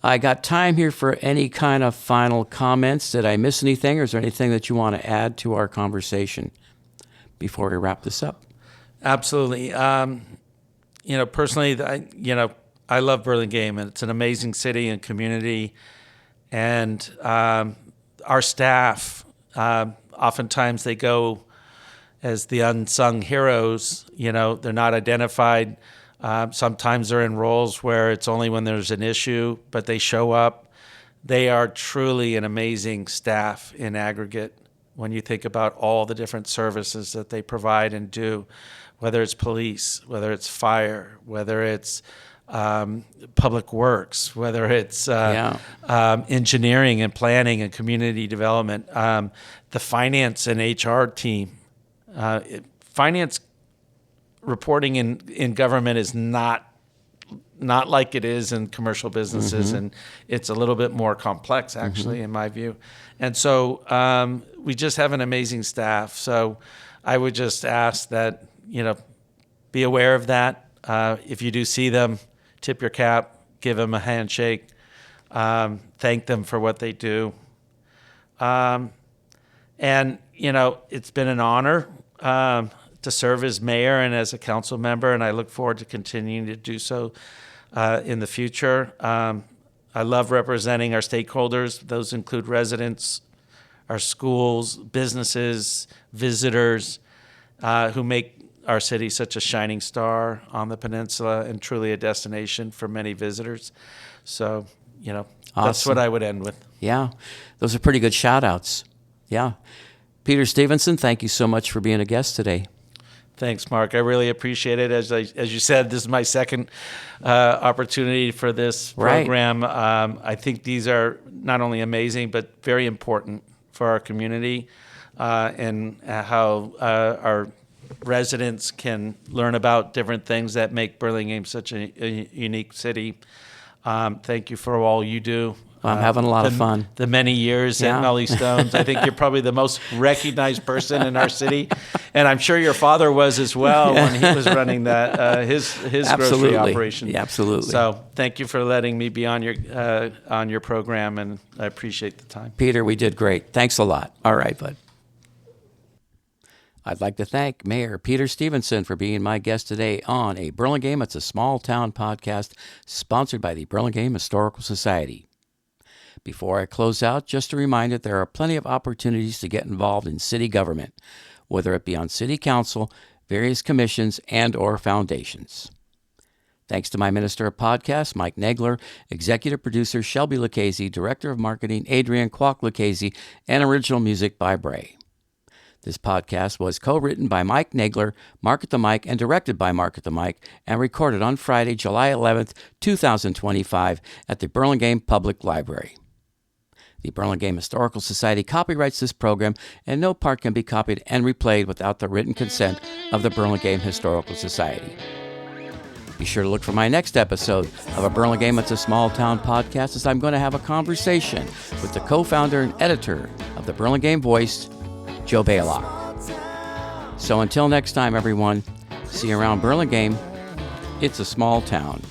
I got time here for any kind of final comments. Did I miss anything, or is there anything that you want to add to our conversation before we wrap this up? Absolutely. Personally, I love Burlingame, and it's an amazing city and community. And our staff, oftentimes they go as the unsung heroes. They're not identified. Sometimes they're in roles where it's only when there's an issue, but they show up. They are truly an amazing staff in aggregate when you think about all the different services that they provide and do, whether it's police, whether it's fire, whether it's public works, whether it's engineering and planning and community development, the finance and HR team. Finance reporting in government is not like it is in commercial businesses, and it's a little bit more complex, actually, in my view. And so we just have an amazing staff. So I would just ask that, be aware of that. If you do see them, tip your cap, give them a handshake, thank them for what they do. And, it's been an honor to serve as mayor and as a council member, and I look forward to continuing to do so in the future. I love representing our stakeholders. Those include residents, our schools, businesses, visitors, who make our city such a shining star on the peninsula and truly a destination for many visitors. So, that's Awesome. what I would end with. Yeah, those are pretty good shout outs. Yeah. Peter Stevenson, thank you so much for being a guest today. Thanks, Mark. I really appreciate it. As you said, this is my second opportunity for this Right. program. I think these are not only amazing, but very important for our community and how our residents can learn about different things that make Burlingame such a unique city. Thank you for all you do. I'm having a lot of fun. The many years Yeah. at Melly Stones. I think you're probably the most recognized person in our city, and I'm sure your father was as well when he was running that his Absolutely. grocery operation. Yeah, absolutely. So thank you for letting me be on your program, and I appreciate the time. Peter, we did great. Thanks a lot. All right, bud. I'd like to thank Mayor Peter Stevenson for being my guest today on A Burlingame It's a Small Town podcast sponsored by the Burlingame Historical Society. Before I close out, just a reminder there are plenty of opportunities to get involved in city government, whether it be on city council, various commissions, and or foundations. Thanks to my Minister of Podcasts, Mike Nagler, Executive Producer Shelby Lucchese, Director of Marketing Adrian Kwok Lucchese, and original music by Bray. This podcast was co-written by Mike Nagler, Mark at the Mic, and directed by Mark at the Mic, and recorded on Friday, July 11th, 2025 at the Burlingame Public Library. The Burlingame Historical Society copyrights this program, and no part can be copied and replayed without the written consent of the Burlingame Historical Society. Be sure to look for my next episode of A Burlingame It's a Small Town podcast, as I'm going to have a conversation with the co-founder and editor of the Burlingame Voice, Joe Baylock. So until next time, everyone, see you around Burlingame. It's a small town.